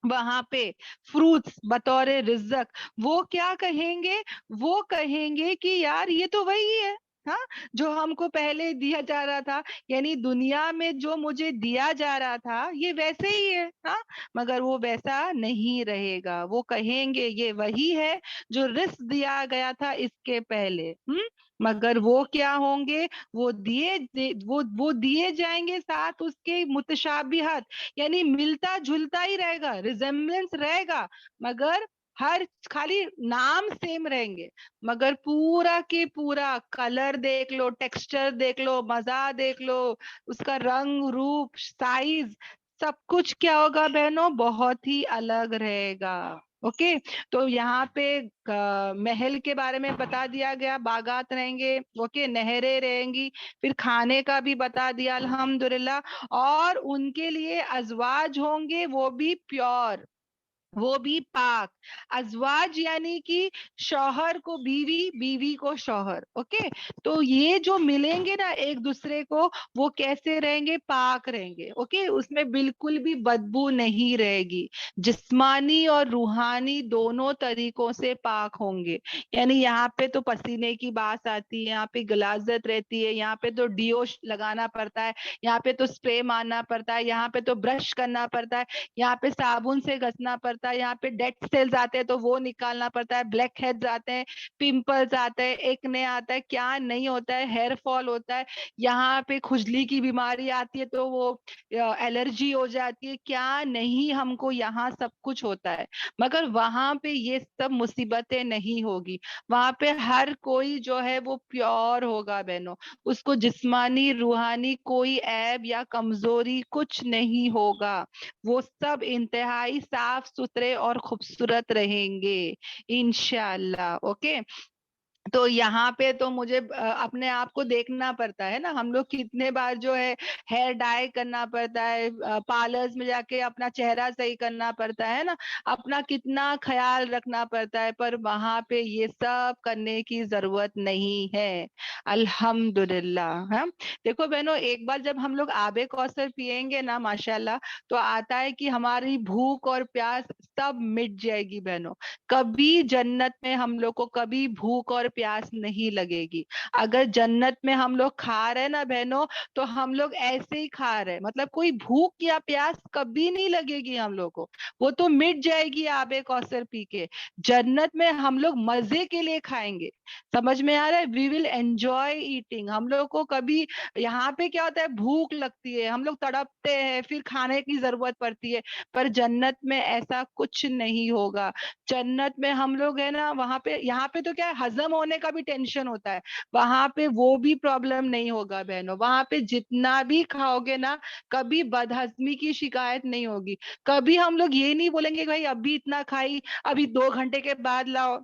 Speaker 1: وہاں پہ فروٹس بطور رزق, وہ کیا کہیں گے, وہ کہیں گے کہ یار یہ تو وہی ہے, ہاں جو ہم کو پہلے دیا جا رہا تھا، یعنی دنیا میں جو مجھے دیا جا رہا تھا یہ ویسے ہی ہے، ہاں مگر وہ ویسا نہیں رہے گا. وہ کہیں گے یہ وہی ہے جو رزق دیا گیا تھا اس کے پہلے. مگر وہ کیا ہوں گے؟ وہ دیے جائیں گے ساتھ اس کے متشابہات، یعنی ملتا جلتا ہی رہے گا، ریزمبلنس رہے گا، مگر ہر خالی نام سیم رہیں گے، مگر پورا کے پورا کلر دیکھ لو، ٹیکسچر دیکھ لو، مزہ دیکھ لو، اس کا رنگ روپ سائز سب کچھ کیا ہوگا بہنوں؟ بہت ہی الگ رہے گا. اوکے تو یہاں پہ محل کے بارے میں بتا دیا گیا، باغات رہیں گے، اوکے نہریں رہیں گی، پھر کھانے کا بھی بتا دیا الحمدللہ، اور ان کے لیے ازواج ہوں گے وہ بھی پیور، وہ بھی پاک. ازواج یعنی کہ شوہر کو بیوی، بیوی کو شوہر. اوکے تو یہ جو ملیں گے نا ایک دوسرے کو، وہ کیسے رہیں گے؟ پاک رہیں گے. اوکے اس میں بالکل بھی بدبو نہیں رہے گی، جسمانی اور روحانی دونوں طریقوں سے پاک ہوں گے. یعنی یہاں پہ تو پسینے کی بات آتی ہے، یہاں پہ غلاظت رہتی ہے، یہاں پہ تو ڈیو لگانا پڑتا ہے، یہاں پہ تو اسپرے مارنا پڑتا ہے، یہاں پہ تو برش کرنا پڑتا ہے، یہاں پہ صابن سے گھسنا پڑتا ہے، یہاں پہ ڈیڈ سیلز آتے ہیں تو وہ نکالنا پڑتا ہے، بلیک ہیڈز آتے ہیں، پمپلز آتے ہیں، ایکنے آتا ہے، کیا نہیں ہوتا ہے، ہیئر فال ہوتا ہے، یہاں پہ کھجلی کی بیماری آتی ہے تو وہ الرجی ہو جاتی ہے، کیا نہیں ہم کو یہاں سب کچھ ہوتا ہے. مگر وہاں پہ یہ سب مصیبتیں نہیں ہوگی، وہاں پہ ہر کوئی جو ہے وہ پیور ہوگا بہنوں، اس کو جسمانی روحانی کوئی عیب یا کمزوری کچھ نہیں ہوگا، وہ سب انتہائی صاف ستھرے اور خوبصورت رہیں گے انشاءاللہ. اوکے تو یہاں پہ تو مجھے اپنے آپ کو دیکھنا پڑتا ہے نا، ہم لوگ کتنے بار جو ہے ہیئر ڈائی کرنا پڑتا ہے، پارلرز میں جا کے اپنا چہرہ صحیح کرنا پڑتا ہے نا، اپنا کتنا خیال رکھنا پڑتا ہے، پر وہاں پہ یہ سب کرنے کی ضرورت نہیں ہے الحمدللہ. ہاں دیکھو بہنوں، ایک بار جب ہم لوگ آب کوثر پیئیں گے نا ماشاءاللہ، تو آتا ہے کہ ہماری بھوک اور پیاس سب مٹ جائے گی بہنوں. کبھی جنت میں ہم لوگ کو کبھی بھوک اور پیاس نہیں لگے گی. اگر جنت میں ہم لوگ کھا رہے نا بہنوں، تو ہم لوگ ایسے ہی کھا رہے، مطلب کوئی بھوک یا پیاس کبھی نہیں لگے گی ہم لوگ کو، وہ تو مٹ جائے گی آب کوثر پی کے. جنت میں ہم لوگ مزے کے لیے کھائیں گے، سمجھ میں آ رہا ہے؟ وی ول انجوائے ایٹنگ. ہم لوگ کو کبھی یہاں پہ کیا ہوتا ہے، بھوک لگتی ہے، ہم لوگ تڑپتے ہیں، پھر کھانے کی ضرورت پڑتی ہے، پر جنت میں ایسا کچھ نہیں ہوگا. جنت میں ہم لوگ ہے نا وہاں پہ، یہاں پہ تو کیا ہے، ہضم ہونے کا بھی ٹینشن ہوتا ہے، وہاں پہ وہ بھی پرابلم نہیں ہوگا بہنوں. وہاں پہ جتنا بھی کھاؤ گے نا، کبھی بدہضمی کی شکایت نہیں ہوگی. کبھی ہم لوگ یہ نہیں بولیں گے بھائی ابھی اتنا کھائی، ابھی 2 گھنٹے کے بعد لاؤ،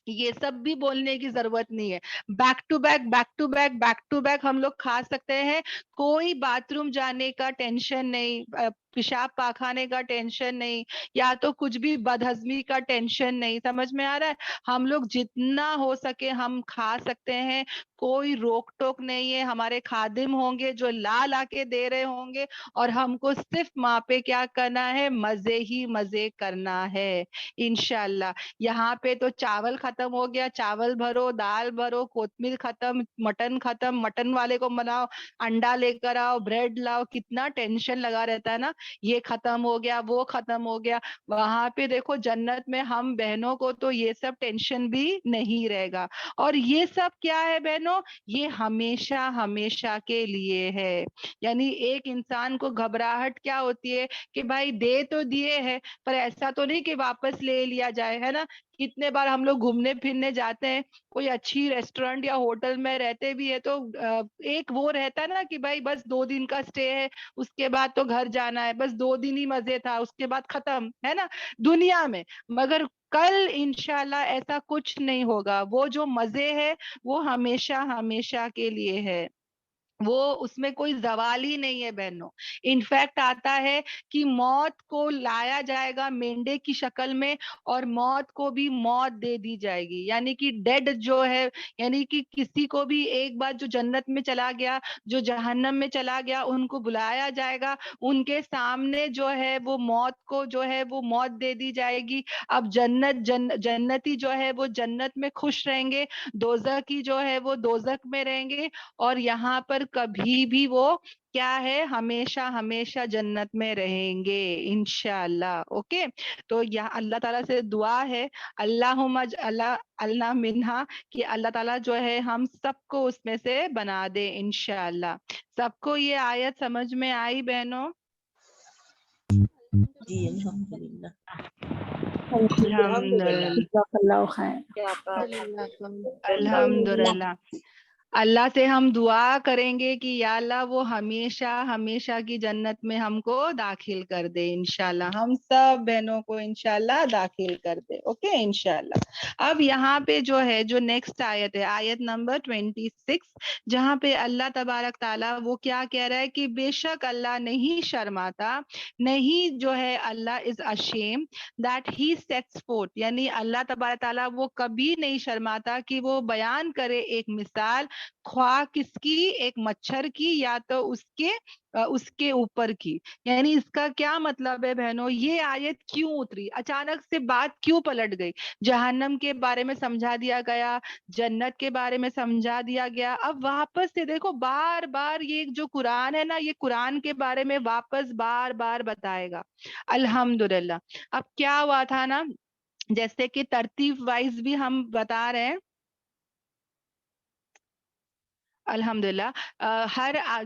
Speaker 1: یہ سب بھی بولنے کی ضرورت نہیں ہے. Back to back back to back back to back ہم لوگ کھا سکتے ہیں، کوئی باتھ روم جانے کا ٹینشن نہیں، پیشاب پاخانے کا ٹینشن نہیں، یا تو کچھ بھی بدہضمی کا ٹینشن نہیں. سمجھ میں آ رہا ہے؟ ہم لوگ جتنا ہو سکے ہم کھا سکتے ہیں، کوئی روک ٹوک نہیں ہے. ہمارے خادم ہوں گے جو لا لا کے دے رہے ہوں گے، اور ہم کو صرف وہاں پہ کیا کرنا ہے، مزے ہی مزے کرنا ہے انشاءاللہ. یہاں پہ تو چاول ختم ہو گیا، چاول بھرو، دال بھرو، کوتمیر ختم، مٹن ختم، مٹن والے کو بناؤ، انڈا لے کر آؤ، بریڈ لاؤ، کتنا ٹینشن لگا رہتا ہے نا، یہ ختم ہو گیا، وہ ختم ہو گیا. وہاں پہ دیکھو جنت میں ہم بہنوں کو تو یہ سب ٹینشن بھی نہیں رہے گا. اور یہ سب کیا ہے بہنوں؟ یہ ہمیشہ ہمیشہ کے لیے ہے. یعنی ایک انسان کو گھبراہٹ کیا ہوتی ہے کہ بھائی دے تو دیے ہے، پر ایسا تو نہیں کہ واپس لے لیا جائے، ہے نا. کتنے بار ہم لوگ گھومنے پھرنے جاتے ہیں، کوئی اچھی ریسٹورینٹ یا ہوٹل میں رہتے بھی ہے تو ایک وہ رہتا ہے نا کہ بھائی بس 2 دن کا اسٹے ہے، اس کے بعد تو گھر جانا ہے، بس 2 دن ہی مزے تھا، اس کے بعد ختم، ہے نا دنیا میں. مگر کل انشاءاللہ ایسا کچھ نہیں ہوگا، وہ جو مزے ہے وہ ہمیشہ ہمیشہ کے لیے ہے. وہ اس میں کوئی زوال ہی نہیں ہے بہنوں. انفیکٹ آتا ہے کہ موت کو لایا جائے گا مینڈے کی شکل میں اور موت کو بھی موت دے دی جائے گی. یعنی کہ ڈیڈ جو ہے، یعنی کہ کسی کو بھی ایک بار جو جنت میں چلا گیا، جو جہنم میں چلا گیا، ان کو بلایا جائے گا، ان کے سامنے جو ہے وہ موت کو جو ہے وہ موت دے دی جائے گی. اب جنتی جو ہے وہ جنت میں خوش رہیں گے، دوزخی جو ہے وہ دوزخ میں رہیں گے، اور یہاں پر کبھی بھی وہ کیا ہے، ہمیشہ ہمیشہ جنت میں رہیں گے انشاءاللہ. اوکے، تو یہ اللہ تعالیٰ سے دعا ہے، اللہم اللہ منہا، کہ اللہ تعالیٰ جو ہے ہم سب کو اس میں سے بنا دے انشاءاللہ. سب کو یہ آیت سمجھ میں آئی بہنوں؟
Speaker 2: جی الحمدللہ.
Speaker 1: الحمدللہ.
Speaker 3: جزاک اللہ خیر.
Speaker 2: کیا بات.
Speaker 1: الحمدللہ. اللہ سے ہم دعا کریں گے کہ یا اللہ وہ ہمیشہ ہمیشہ کی جنت میں ہم کو داخل کر دے انشاءاللہ، ہم سب بہنوں کو انشاءاللہ داخل کر دے. اوکے انشاءاللہ. اب یہاں پہ جو ہے جو نیکسٹ آیت ہے، آیت نمبر 26، جہاں پہ اللہ تبارک تعالیٰ وہ کیا کہہ رہا ہے کہ بے شک اللہ نہیں شرماتا، نہیں جو ہے اللہ از ashamed that he sets forth، یعنی اللہ تبارک تعالیٰ وہ کبھی نہیں شرماتا کہ وہ بیان کرے ایک مثال، خواہ کس کی، ایک مچھر کی یا تو اس کے اوپر کی. یعنی اس کا کیا مطلب ہے بہنوں؟ یہ آیت کیوں اتری؟ اچانک سے بات کیوں پلٹ گئی؟ جہنم کے بارے میں سمجھا دیا گیا، جنت کے بارے میں سمجھا دیا گیا، اب واپس سے دیکھو بار بار یہ جو قرآن ہے نا، یہ قرآن کے بارے میں واپس بار بار بتائے گا. الحمدللہ. اب کیا ہوا تھا نا، جیسے کہ ترتیب وائز بھی ہم بتا رہے ہیں. الحمدللہ.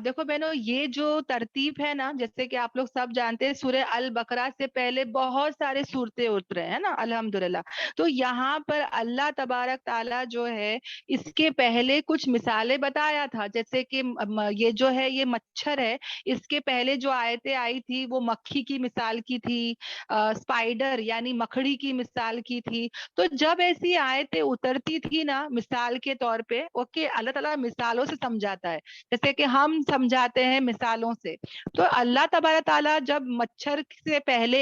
Speaker 1: دیکھو بہنوں، یہ جو ترتیب ہے نا، جیسے کہ آپ لوگ سب جانتے ہیں سورہ البقرہ سے پہلے بہت سارے صورتیں اترے ہیں نا الحمدللہ. تو یہاں پر اللہ تبارک تعالیٰ جو ہے اس کے پہلے کچھ مثالیں بتایا تھا، جیسے کہ یہ جو ہے یہ مچھر ہے، اس کے پہلے جو آیتیں آئی تھی وہ مکھی کی مثال کی تھی، اسپائڈر یعنی مکھڑی کی مثال کی تھی. تو جب ایسی آیتیں اترتی تھی نا مثال کے طور پہ، اوکے، اللہ تعالیٰ مثالوں سے سمجھاتا ہے، جیسے کہ ہم سمجھاتے ہیں مثالوں سے. تو اللہ تبارک تعالیٰ جب مچھر سے پہلے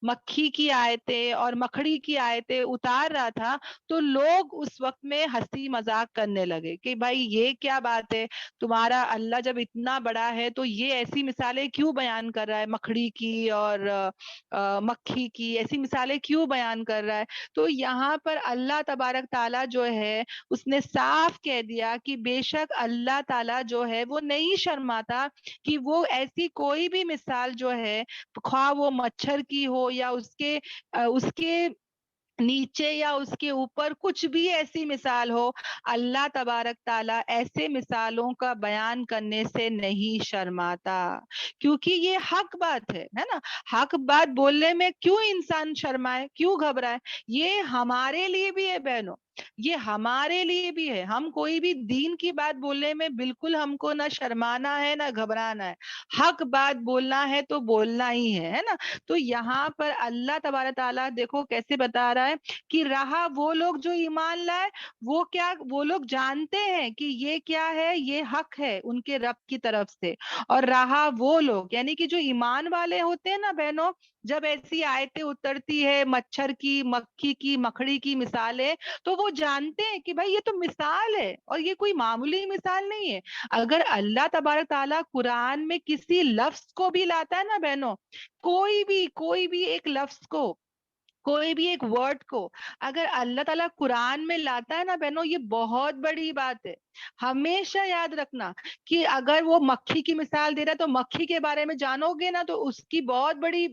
Speaker 1: مکھی کی آیتیں اور مکھڑی کی آیتیں اتار رہا تھا، تو لوگ اس وقت میں ہنسی مذاق کرنے لگے کہ بھائی یہ کیا بات ہے، تمہارا اللہ جب اتنا بڑا ہے تو یہ ایسی مثالیں کیوں بیان کر رہا ہے، مکھڑی کی اور مکھی کی ایسی مثالیں کیوں بیان کر رہا ہے. تو یہاں پر اللہ تبارک تعالیٰ جو ہے اس نے صاف کہہ دیا کہ بے شک اللہ تعالیٰ جو ہے وہ نہیں شرماتا کہ وہ ایسی کوئی بھی مثال جو ہے، خواہ وہ مچھر کی ہو یا اس کے نیچے یا اس کے اوپر کچھ بھی ایسی مثال ہو، اللہ تبارک تعالیٰ ایسے مثالوں کا بیان کرنے سے نہیں شرماتا، کیونکہ یہ حق بات ہے نا. حق بات بولنے میں کیوں انسان شرمائے، کیوں گھبرائے؟ یہ ہمارے لیے بھی ہے بہنوں، یہ ہمارے لیے بھی ہے. ہم کوئی بھی دین کی بات بولنے میں بالکل ہم کو نہ شرمانا ہے نہ گھبرانا ہے. حق بات بولنا ہے تو بولنا ہی ہے نا. تو یہاں پر اللہ تبارک تعالیٰ دیکھو کیسے بتا رہا ہے کہ رہا وہ لوگ جو ایمان لائے، وہ لوگ جانتے ہیں کہ یہ کیا ہے، یہ حق ہے ان کے رب کی طرف سے. اور رہا وہ لوگ یعنی کہ جو ایمان والے ہوتے ہیں نا بہنوں، جب ایسی آیتیں اترتی ہے مچھر کی، مکھی کی، مکھڑی کی مثالیں، تو وہ جانتے ہیں کہ بھائی یہ تو مثال ہے اور یہ کوئی معمولی مثال نہیں ہے. اگر اللہ تبارک تعالیٰ قرآن میں کسی لفظ کو بھی لاتا ہے نا بہنوں، کوئی بھی ایک لفظ کو، کوئی بھی ایک ورڈ کو اگر اللہ تعالیٰ قرآن میں لاتا ہے نا بہنوں، یہ بہت بڑی بات ہے. ہمیشہ یاد رکھنا کہ اگر وہ مکھی کی مثال دے رہا ہے تو مکھی کے بارے میں جانو گے نا تو اس کی بہت بڑی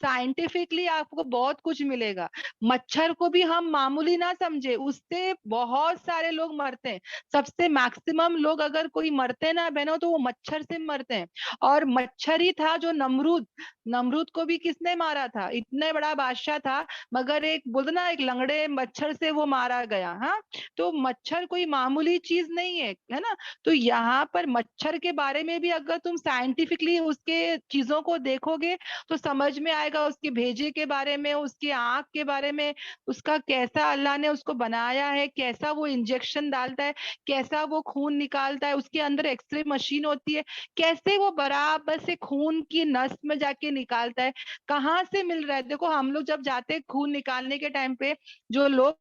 Speaker 1: سائنٹیفکلی آپ کو بہت کچھ ملے گا. مچھر کو بھی ہم معمولی نہ سمجھے، اس سے بہت سارے لوگ مرتے ہیں. سب سے میکسیمم لوگ اگر کوئی مرتے نا بہنوں تو وہ مچھر سے مرتے ہیں. اور مچھر ہی تھا جو نمرود کو بھی کس نے مارا تھا؟ اتنے بڑا بادشاہ تھا مگر ایک بولتے نا ایک لنگڑے مچھر سے وہ مارا گیا. ہاں تو مچھر کوئی معمولی چیز نہیں ہے نا. تو یہاں پر مچھر کے بارے میں بھی اگر تم سائنٹیفکلی اس کے چیزوں کو دیکھو گے تو سمجھ میں آئے گا, اس کے بھیجے کے بارے میں, اس کی آنکھ کے بارے میں, اس کا کیسا اللہ نے اس کو بنایا ہے, کیسا وہ انجیکشن ڈالتا ہے, کیسا وہ خون نکالتا ہے, اس کے اندر ایکس رے مشین ہوتی ہے, کیسے وہ برابر سے خون کی نس میں جا کے نکالتا ہے, کہاں سے مل رہا ہے. دیکھو ہم لوگ جب جاتے ہیں خون نکالنے کے ٹائم پہ جو لوگ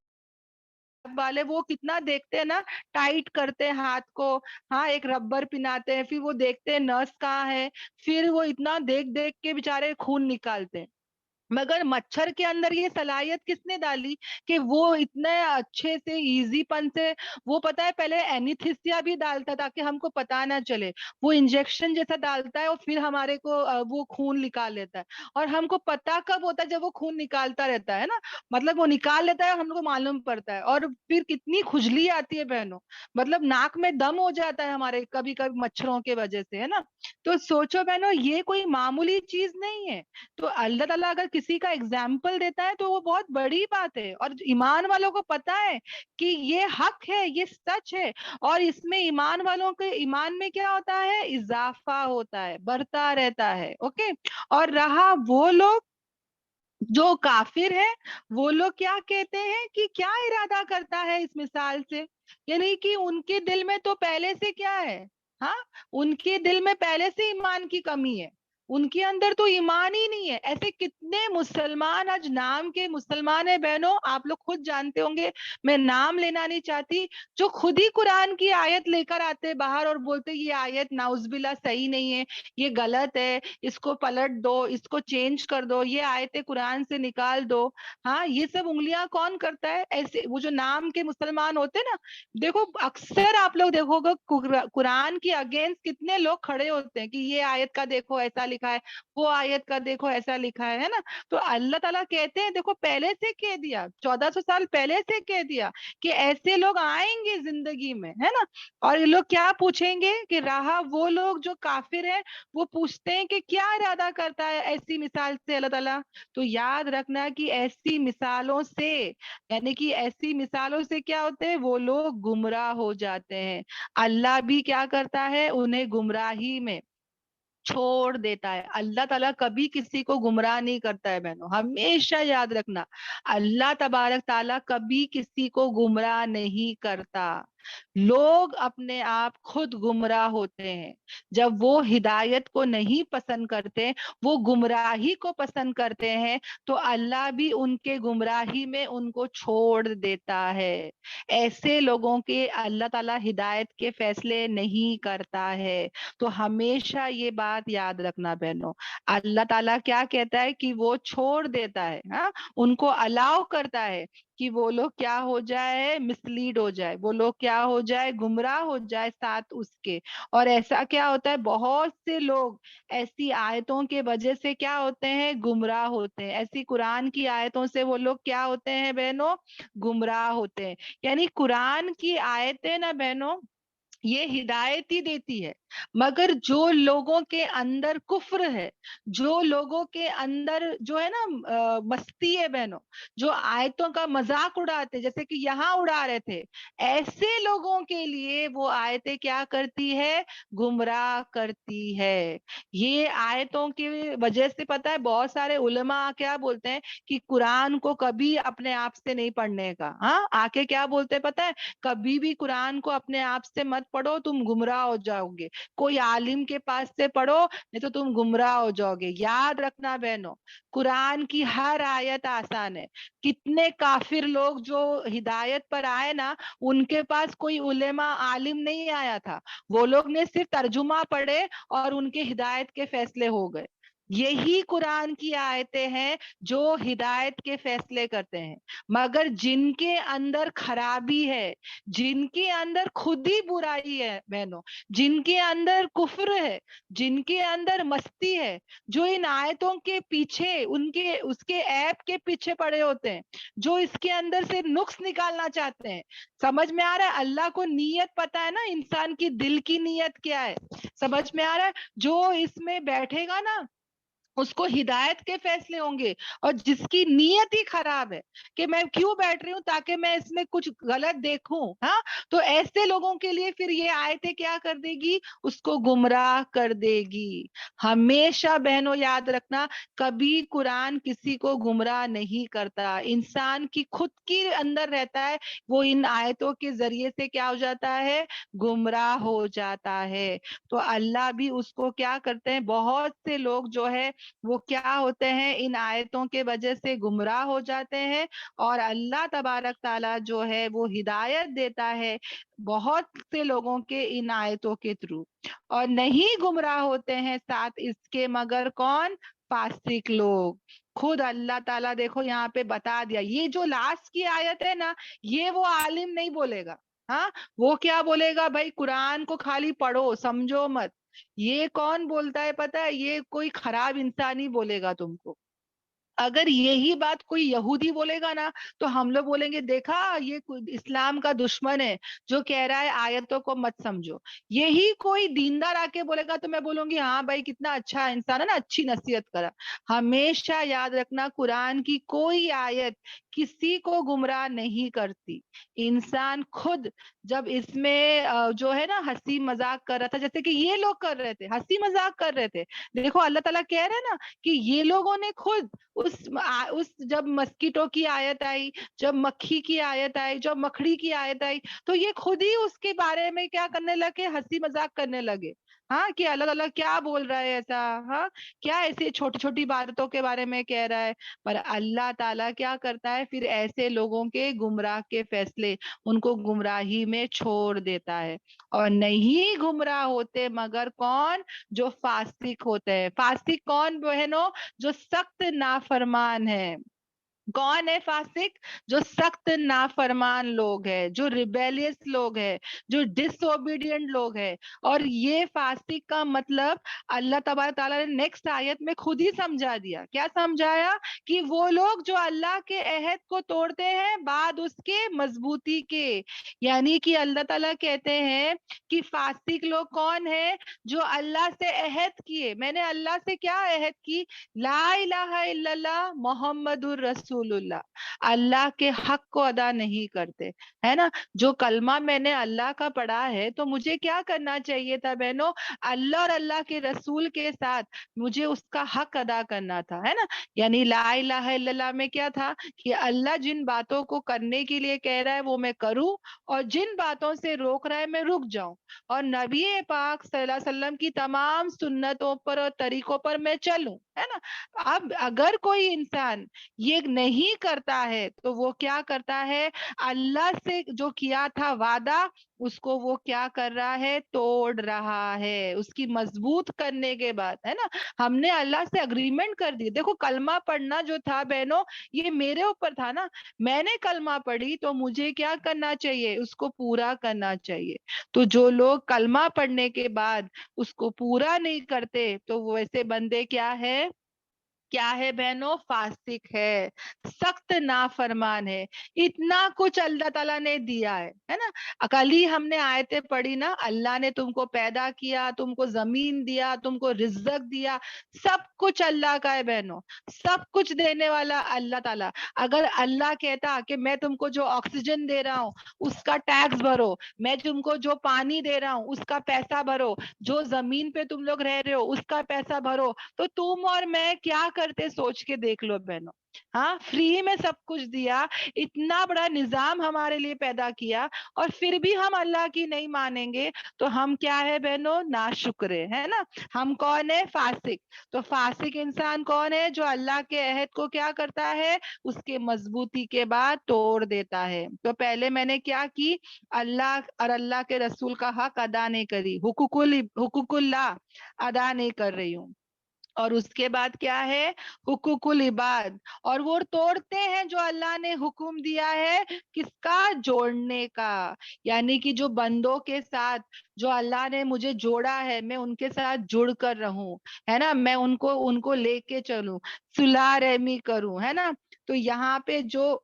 Speaker 1: والے وہ کتنا دیکھتے ہیں نا, ٹائٹ کرتے ہیں ہاتھ کو, ہاں ایک ربر پہناتے ہیں, پھر وہ دیکھتے ہیں نرس کہاں ہے, پھر وہ اتنا دیکھ دیکھ کے بےچارے خون نکالتے ہیں. مگر مچھر کے اندر یہ صلاحیت کس نے ڈالی کہ وہ اتنے اچھے سے ایزی پن سے وہ پتا ہے پہلے اینیتھیسیا بھی ڈالتا تاکہ ہم کو پتا نہ چلے, وہ انجیکشن جیسا ڈالتا ہے اور پھر ہمارے کو وہ خون نکال لیتا ہے, اور ہم کو پتا کب ہوتا ہے جب وہ خون نکالتا رہتا ہے نا, مطلب وہ نکال لیتا ہے ہم کو معلوم پڑتا ہے. اور پھر کتنی کھجلی آتی ہے بہنوں, مطلب ناک میں دم ہو جاتا ہے ہمارے کبھی کبھی مچھروں کے وجہ سے, ہے نا. تو سوچو بہنوں یہ کوئی معمولی چیز نہیں ہے. تو اللہ تعالیٰ اگر کسی کا اگزامپل دیتا ہے تو وہ بہت بڑی بات ہے, اور ایمان والوں کو پتا ہے کہ یہ حق ہے, یہ سچ ہے, اور اس میں ایمان والوں کے ایمان میں کیا ہوتا ہے, اضافہ ہوتا ہے, بڑھتا رہتا ہے. اوکے, اور رہا وہ لوگ جو کافر ہے, وہ لوگ کیا کہتے ہیں کہ کیا ارادہ کرتا ہے اس مثال سے, یعنی کہ ان کے دل میں تو پہلے سے کیا ہے, ہاں ان کے دل میں پہلے سے ایمان کی کمی ہے, ان کے اندر تو ایمان ہی نہیں ہے. ایسے کتنے مسلمان آج نام کے مسلمان ہیں بہنوں, آپ لوگ خود جانتے ہوں گے, میں نام لینا نہیں چاہتی, جو خود ہی قرآن کی آیت لے کر آتے باہر اور بولتے یہ آیت نعوذ باللہ صحیح نہیں ہے, یہ غلط ہے, اس کو پلٹ دو, اس کو چینج کر دو, یہ آیت قرآن سے نکال دو. ہاں یہ سب انگلیاں کون کرتا ہے, ایسے وہ جو نام کے مسلمان ہوتے نا, دیکھو اکثر آپ لوگ دیکھو گے قرآن کی اگینسٹ کتنے لوگ کھڑے ہوتے ہیں کہ یہ آیت کا دیکھو ایسا لکھا ہے, وہ آیت کا دیکھو ایسا لکھا ہے نا. تو اللہ تعالیٰ کہتے ہیں دیکھو پہلے سے کہہ دیا, 1400 سال پہلے سے کہہ دیا کہ ایسے لوگ آئیں گے زندگی میں, ہے نا. اور یہ لوگ کیا پوچھیں گے کہ رہا وہ لوگ جو کافر ہیں وہ پوچھتے ہیں کہ کیا ارادہ کرتا ہے ایسی مثال سے اللہ تعالیٰ. تو یاد رکھنا کہ ایسی مثالوں سے, یعنی کہ ایسی مثالوں سے کیا ہوتے ہیں, وہ لوگ گمراہ ہو جاتے ہیں. اللہ بھی کیا کرتا ہے, انہیں گمراہی میں چھوڑ دیتا ہے. اللہ تعالیٰ کبھی کسی کو گمراہ نہیں کرتا ہے بہنوں, ہمیشہ یاد رکھنا, اللہ تبارک تعالیٰ کبھی کسی کو گمراہ نہیں کرتا. لوگ اپنے آپ خود گمراہ ہوتے ہیں جب وہ ہدایت کو نہیں پسند کرتے, وہ گمراہی کو پسند کرتے ہیں, تو اللہ بھی ان کے گمراہی میں ان کو چھوڑ دیتا ہے. ایسے لوگوں کے اللہ تعالیٰ ہدایت کے فیصلے نہیں کرتا ہے. تو ہمیشہ یہ بات یاد رکھنا بہنوں, اللہ تعالیٰ کیا کہتا ہے کہ وہ چھوڑ دیتا ہے, ہاں ان کو الاؤ کرتا ہے کہ وہ لوگ کیا ہو جائے, مسلیڈ ہو جائے, وہ لوگ کیا ہو جائے, گمراہ ہو جائے ساتھ اس کے. اور ایسا کیا ہوتا ہے, بہت سے لوگ ایسی آیتوں کے وجہ سے کیا ہوتے ہیں, گمراہ ہوتے ہیں. ایسی قرآن کی آیتوں سے وہ لوگ کیا ہوتے ہیں بہنوں, گمراہ ہوتے ہیں. یعنی قرآن کی آیتیں نا بہنوں یہ ہدایت ہی دیتی ہے, مگر جو لوگوں کے اندر کفر ہے, جو لوگوں کے اندر جو ہے نا مستی ہے بہنوں, جو آیتوں کا مذاق اڑاتے جیسے کہ یہاں اڑا رہے تھے, ایسے لوگوں کے لیے وہ آیتیں کیا کرتی ہے, گمراہ کرتی ہے. یہ آیتوں کی وجہ سے پتا ہے بہت سارے علماء کیا بولتے ہیں کہ قرآن کو کبھی اپنے آپ سے نہیں پڑھنے کا. ہاں آ کے کیا بولتے پتا ہے, کبھی بھی قرآن کو اپنے آپ سے مت پڑھو, تم گمراہ ہو جاؤ گے. کوئی عالم کے پاس سے پڑھو نہیں تو تم گمراہ ہو جاؤ گے. یاد رکھنا بہنوں, قرآن کی ہر آیت آسان ہے. کتنے کافر لوگ جو ہدایت پر آئے نا, ان کے پاس کوئی علماء عالم نہیں آیا تھا, وہ لوگ نے صرف ترجمہ پڑھے اور ان کے ہدایت کے فیصلے ہو گئے. یہی قرآن کی آیتیں ہیں جو ہدایت کے فیصلے کرتے ہیں. مگر جن کے اندر خرابی ہے, جن کے اندر خود ہی برائی ہے بہنوں, جن کے اندر کفر ہے, جن کے اندر مستی ہے, جو ان آیتوں کے پیچھے ان کے اس کے عیب کے پیچھے پڑے ہوتے ہیں, جو اس کے اندر سے نقص نکالنا چاہتے ہیں. سمجھ میں آ رہا ہے, اللہ کو نیت پتا ہے نا, انسان کی دل کی نیت کیا ہے, سمجھ میں آ رہا ہے. جو اس میں بیٹھے گا نا اس کو ہدایت کے فیصلے ہوں گے. اور جس کی نیت ہی خراب ہے کہ میں کیوں بیٹھ رہی ہوں تاکہ میں اس میں کچھ غلط دیکھوں, ہاں, تو ایسے لوگوں کے لیے پھر یہ آیتیں کیا کر دے گی, اس کو گمراہ کر دے گی. ہمیشہ بہنوں یاد رکھنا, کبھی قرآن کسی کو گمراہ نہیں کرتا, انسان کی خود کی اندر رہتا ہے, وہ ان آیتوں کے ذریعے سے کیا ہو جاتا ہے, گمراہ ہو جاتا ہے. تو اللہ بھی اس کو کیا کرتے ہیں, بہت سے لوگ جو ہے وہ کیا ہوتے ہیں, ان آیتوں کے وجہ سے گمراہ ہو جاتے ہیں, اور اللہ تبارک تعالیٰ جو ہے وہ ہدایت دیتا ہے بہت سے لوگوں کے ان آیتوں کے تھرو, اور نہیں گمراہ ہوتے ہیں ساتھ اس کے مگر کون, فاسق لوگ. خود اللہ تعالیٰ دیکھو یہاں پہ بتا دیا, یہ جو لاسٹ کی آیت ہے نا, یہ وہ عالم نہیں بولے گا, ہاں, وہ کیا بولے گا بھائی, قرآن کو خالی پڑھو سمجھو مت. یہ کون بولتا ہے پتا ہے, یہ کوئی خراب انسان ہی بولے گا تم کو. اگر یہی بات کوئی یہودی بولے گا نا, تو ہم لوگ بولیں گے دیکھا یہ اسلام کا دشمن ہے جو کہہ رہا ہے آیتوں کو مت سمجھو. یہی کوئی دیندار آ کے بولے گا تو میں بولوں گی ہاں بھائی کتنا اچھا انسان ہے نا, اچھی نصیحت کرا. ہمیشہ یاد رکھنا, قرآن کی کوئی آیت کسی کو گمراہ نہیں کرتی. انسان خود جب اس میں جو ہے نا ہنسی مذاق کر رہا تھا, جیسے کہ یہ لوگ کر رہے تھے, ہنسی مذاق کر رہے تھے, دیکھو اللہ تعالیٰ کہہ رہے ہیں نا کہ یہ لوگوں نے خود اس جب مسکیٹوں کی آیت آئی, جب مکھی کی آیت آئی, جب مکڑی کی آیت آئی, تو یہ خود ہی اس کے بارے میں کیا کرنے لگے, ہنسی مذاق کرنے لگے. ہاں, کہ اللہ تعالیٰ کیا بول رہا ہے ایسا, ہاں, کیا ایسی چھوٹی چھوٹی باتوں کے بارے میں کہہ رہا ہے. پر اللہ تعالیٰ کیا کرتا ہے, پھر ایسے لوگوں کے گمراہ کے فیصلے ان کو گمراہی میں چھوڑ دیتا ہے. اور نہیں گمراہ ہوتے مگر کون, جو فاسق ہوتے ہیں. فاسق کون بہنوں, جو سخت نافرمان ہے. کون ہے فاسق, جو سخت نافرمان لوگ ہے, جو ریبیلیس لوگ ہے, جو ڈس اوبیڈینٹ لوگ ہے. اور یہ فاسق کا مطلب اللہ تبارک تعالیٰ نے نیکسٹ آیت میں خود ہی سمجھا دیا. کیا سمجھایا, کہ وہ لوگ جو اللہ کے عہد کو توڑتے ہیں بعد اس کے مضبوطی کے. یعنی کہ اللہ تعالیٰ کہتے ہیں کہ فاسق لوگ کون ہے, جو اللہ سے عہد کیے, میں نے اللہ سے کیا عہد کی, لا الہ الا اللہ محمد الرسول اللہ, اللہ کے حق کو ادا نہیں کرتے, ہے نا. جو کلمہ میں نے اللہ کا پڑھا ہے تو مجھے کیا کرنا چاہیے تھا بہنوں, اللہ اور اللہ کے رسول کے ساتھ مجھے اس کا حق ادا کرنا تھا, ہے نا. یعنی لا الہ الا اللہ میں کیا تھا, کہ اللہ جن باتوں کو کرنے کے لیے کہہ رہا ہے وہ میں کروں, اور جن باتوں سے روک رہا ہے میں رک جاؤں, اور نبی پاک صلی اللہ علیہ وسلم کی تمام سنتوں پر اور طریقوں پر میں چلوں, ہے نا. اب اگر کوئی انسان یہ نہیں کرتا ہے تو وہ کیا کرتا ہے, اللہ سے جو کیا تھا وعدہ اس کو وہ کیا کر رہا ہے, توڑ رہا ہے. اس کی مضبوط کرنے کے بعد, ہے نا, ہم نے اللہ سے اگریمنٹ کر دی. دیکھو کلمہ پڑھنا جو تھا بہنوں, یہ میرے اوپر تھا نا, میں نے کلمہ پڑھی تو مجھے کیا کرنا چاہیے, اس کو پورا کرنا چاہیے. تو جو لوگ کلمہ پڑھنے کے بعد اس کو پورا نہیں کرتے تو وہ ایسے بندے کیا ہے, کیا ہے بہنوں, فاسق ہے, سخت نافرمان ہے. اتنا کچھ اللہ تعالیٰ نے دیا ہے نا. کل ہی ہم نے آیتیں پڑھی نا, اللہ نے تم کو پیدا کیا, تم کو زمین دیا, تم کو رزق دیا, سب کچھ اللہ کا ہے بہنوں, سب کچھ دینے والا اللہ تعالیٰ. اگر اللہ کہتا کہ میں تم کو جو آکسیجن دے رہا ہوں اس کا ٹیکس بھرو, میں تم کو جو پانی دے رہا ہوں اس کا پیسہ بھرو, جو زمین پہ تم لوگ رہ رہے ہو اس کا پیسہ بھرو, تو تم اور میں کیا کرتے, سوچ کے دیکھ لو بہنوں. ہاں, فری میں سب کچھ دیا, اتنا بڑا نظام ہمارے لیے پیدا کیا, اور پھر بھی ہم اللہ کی نہیں مانیں گے تو ہم کیا ہے بہنوں, ناشکرے, ہے نا. ہم کون ہے, فاسق. تو فاسق انسان کون ہے, جو اللہ کے عہد کو کیا کرتا ہے, اس کے مضبوطی کے بعد توڑ دیتا ہے. تو پہلے میں نے کیا کی, اللہ اور اللہ کے رسول کا حق ادا نہیں کری, حقوق اللہ ادا نہیں کر رہی ہوں. اور اس کے بعد کیا ہے, حقوق العباد, اور وہ توڑتے ہیں جو اللہ نے حکم دیا ہے, کس کا, جوڑنے کا. یعنی کہ جو بندوں کے ساتھ جو اللہ نے مجھے جوڑا ہے میں ان کے ساتھ جڑ کر رہوں, ہے نا, میں ان کو لے کے چلوں, صلح رحمی کروں, ہے نا. تو یہاں پہ جو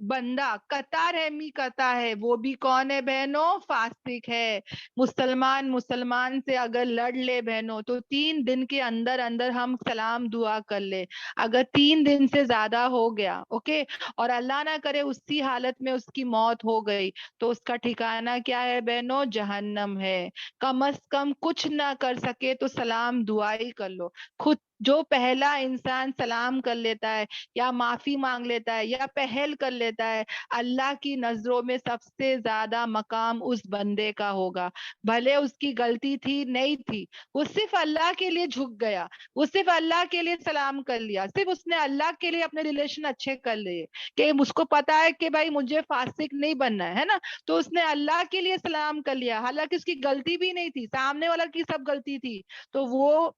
Speaker 1: بندہ قطع رحمی کرتا ہے وہ بھی کون ہے بہنوں؟ فاسق ہے. مسلمان سے اگر لڑ لے بہنوں تو 3 دن کے اندر اندر ہم سلام دعا کر لے. اگر 3 دن سے زیادہ ہو گیا اوکے اور اللہ نہ کرے اسی حالت میں اس کی موت ہو گئی تو اس کا ٹھکانہ کیا ہے بہنوں؟ جہنم ہے. کم از کم کچھ نہ کر سکے تو سلام دعا ہی کر لو. خود جو پہلا انسان سلام کر لیتا ہے یا معافی مانگ لیتا ہے یا پہل کر لیتا ہے اللہ کی نظروں میں سب سے زیادہ مقام اس بندے کا ہوگا. بھلے اس کی غلطی تھی نہیں تھی وہ صرف اللہ کے لیے جھک گیا, وہ صرف اللہ کے لیے سلام کر لیا, صرف اس نے اللہ کے لیے اپنے ریلیشن اچھے کر لیے کہ اس کو پتا ہے کہ بھائی مجھے فاسق نہیں بننا ہے نا, تو اس نے اللہ کے لیے سلام کر لیا حالانکہ اس کی غلطی بھی نہیں تھی, سامنے والا کی سب غلطی تھی, تو وہ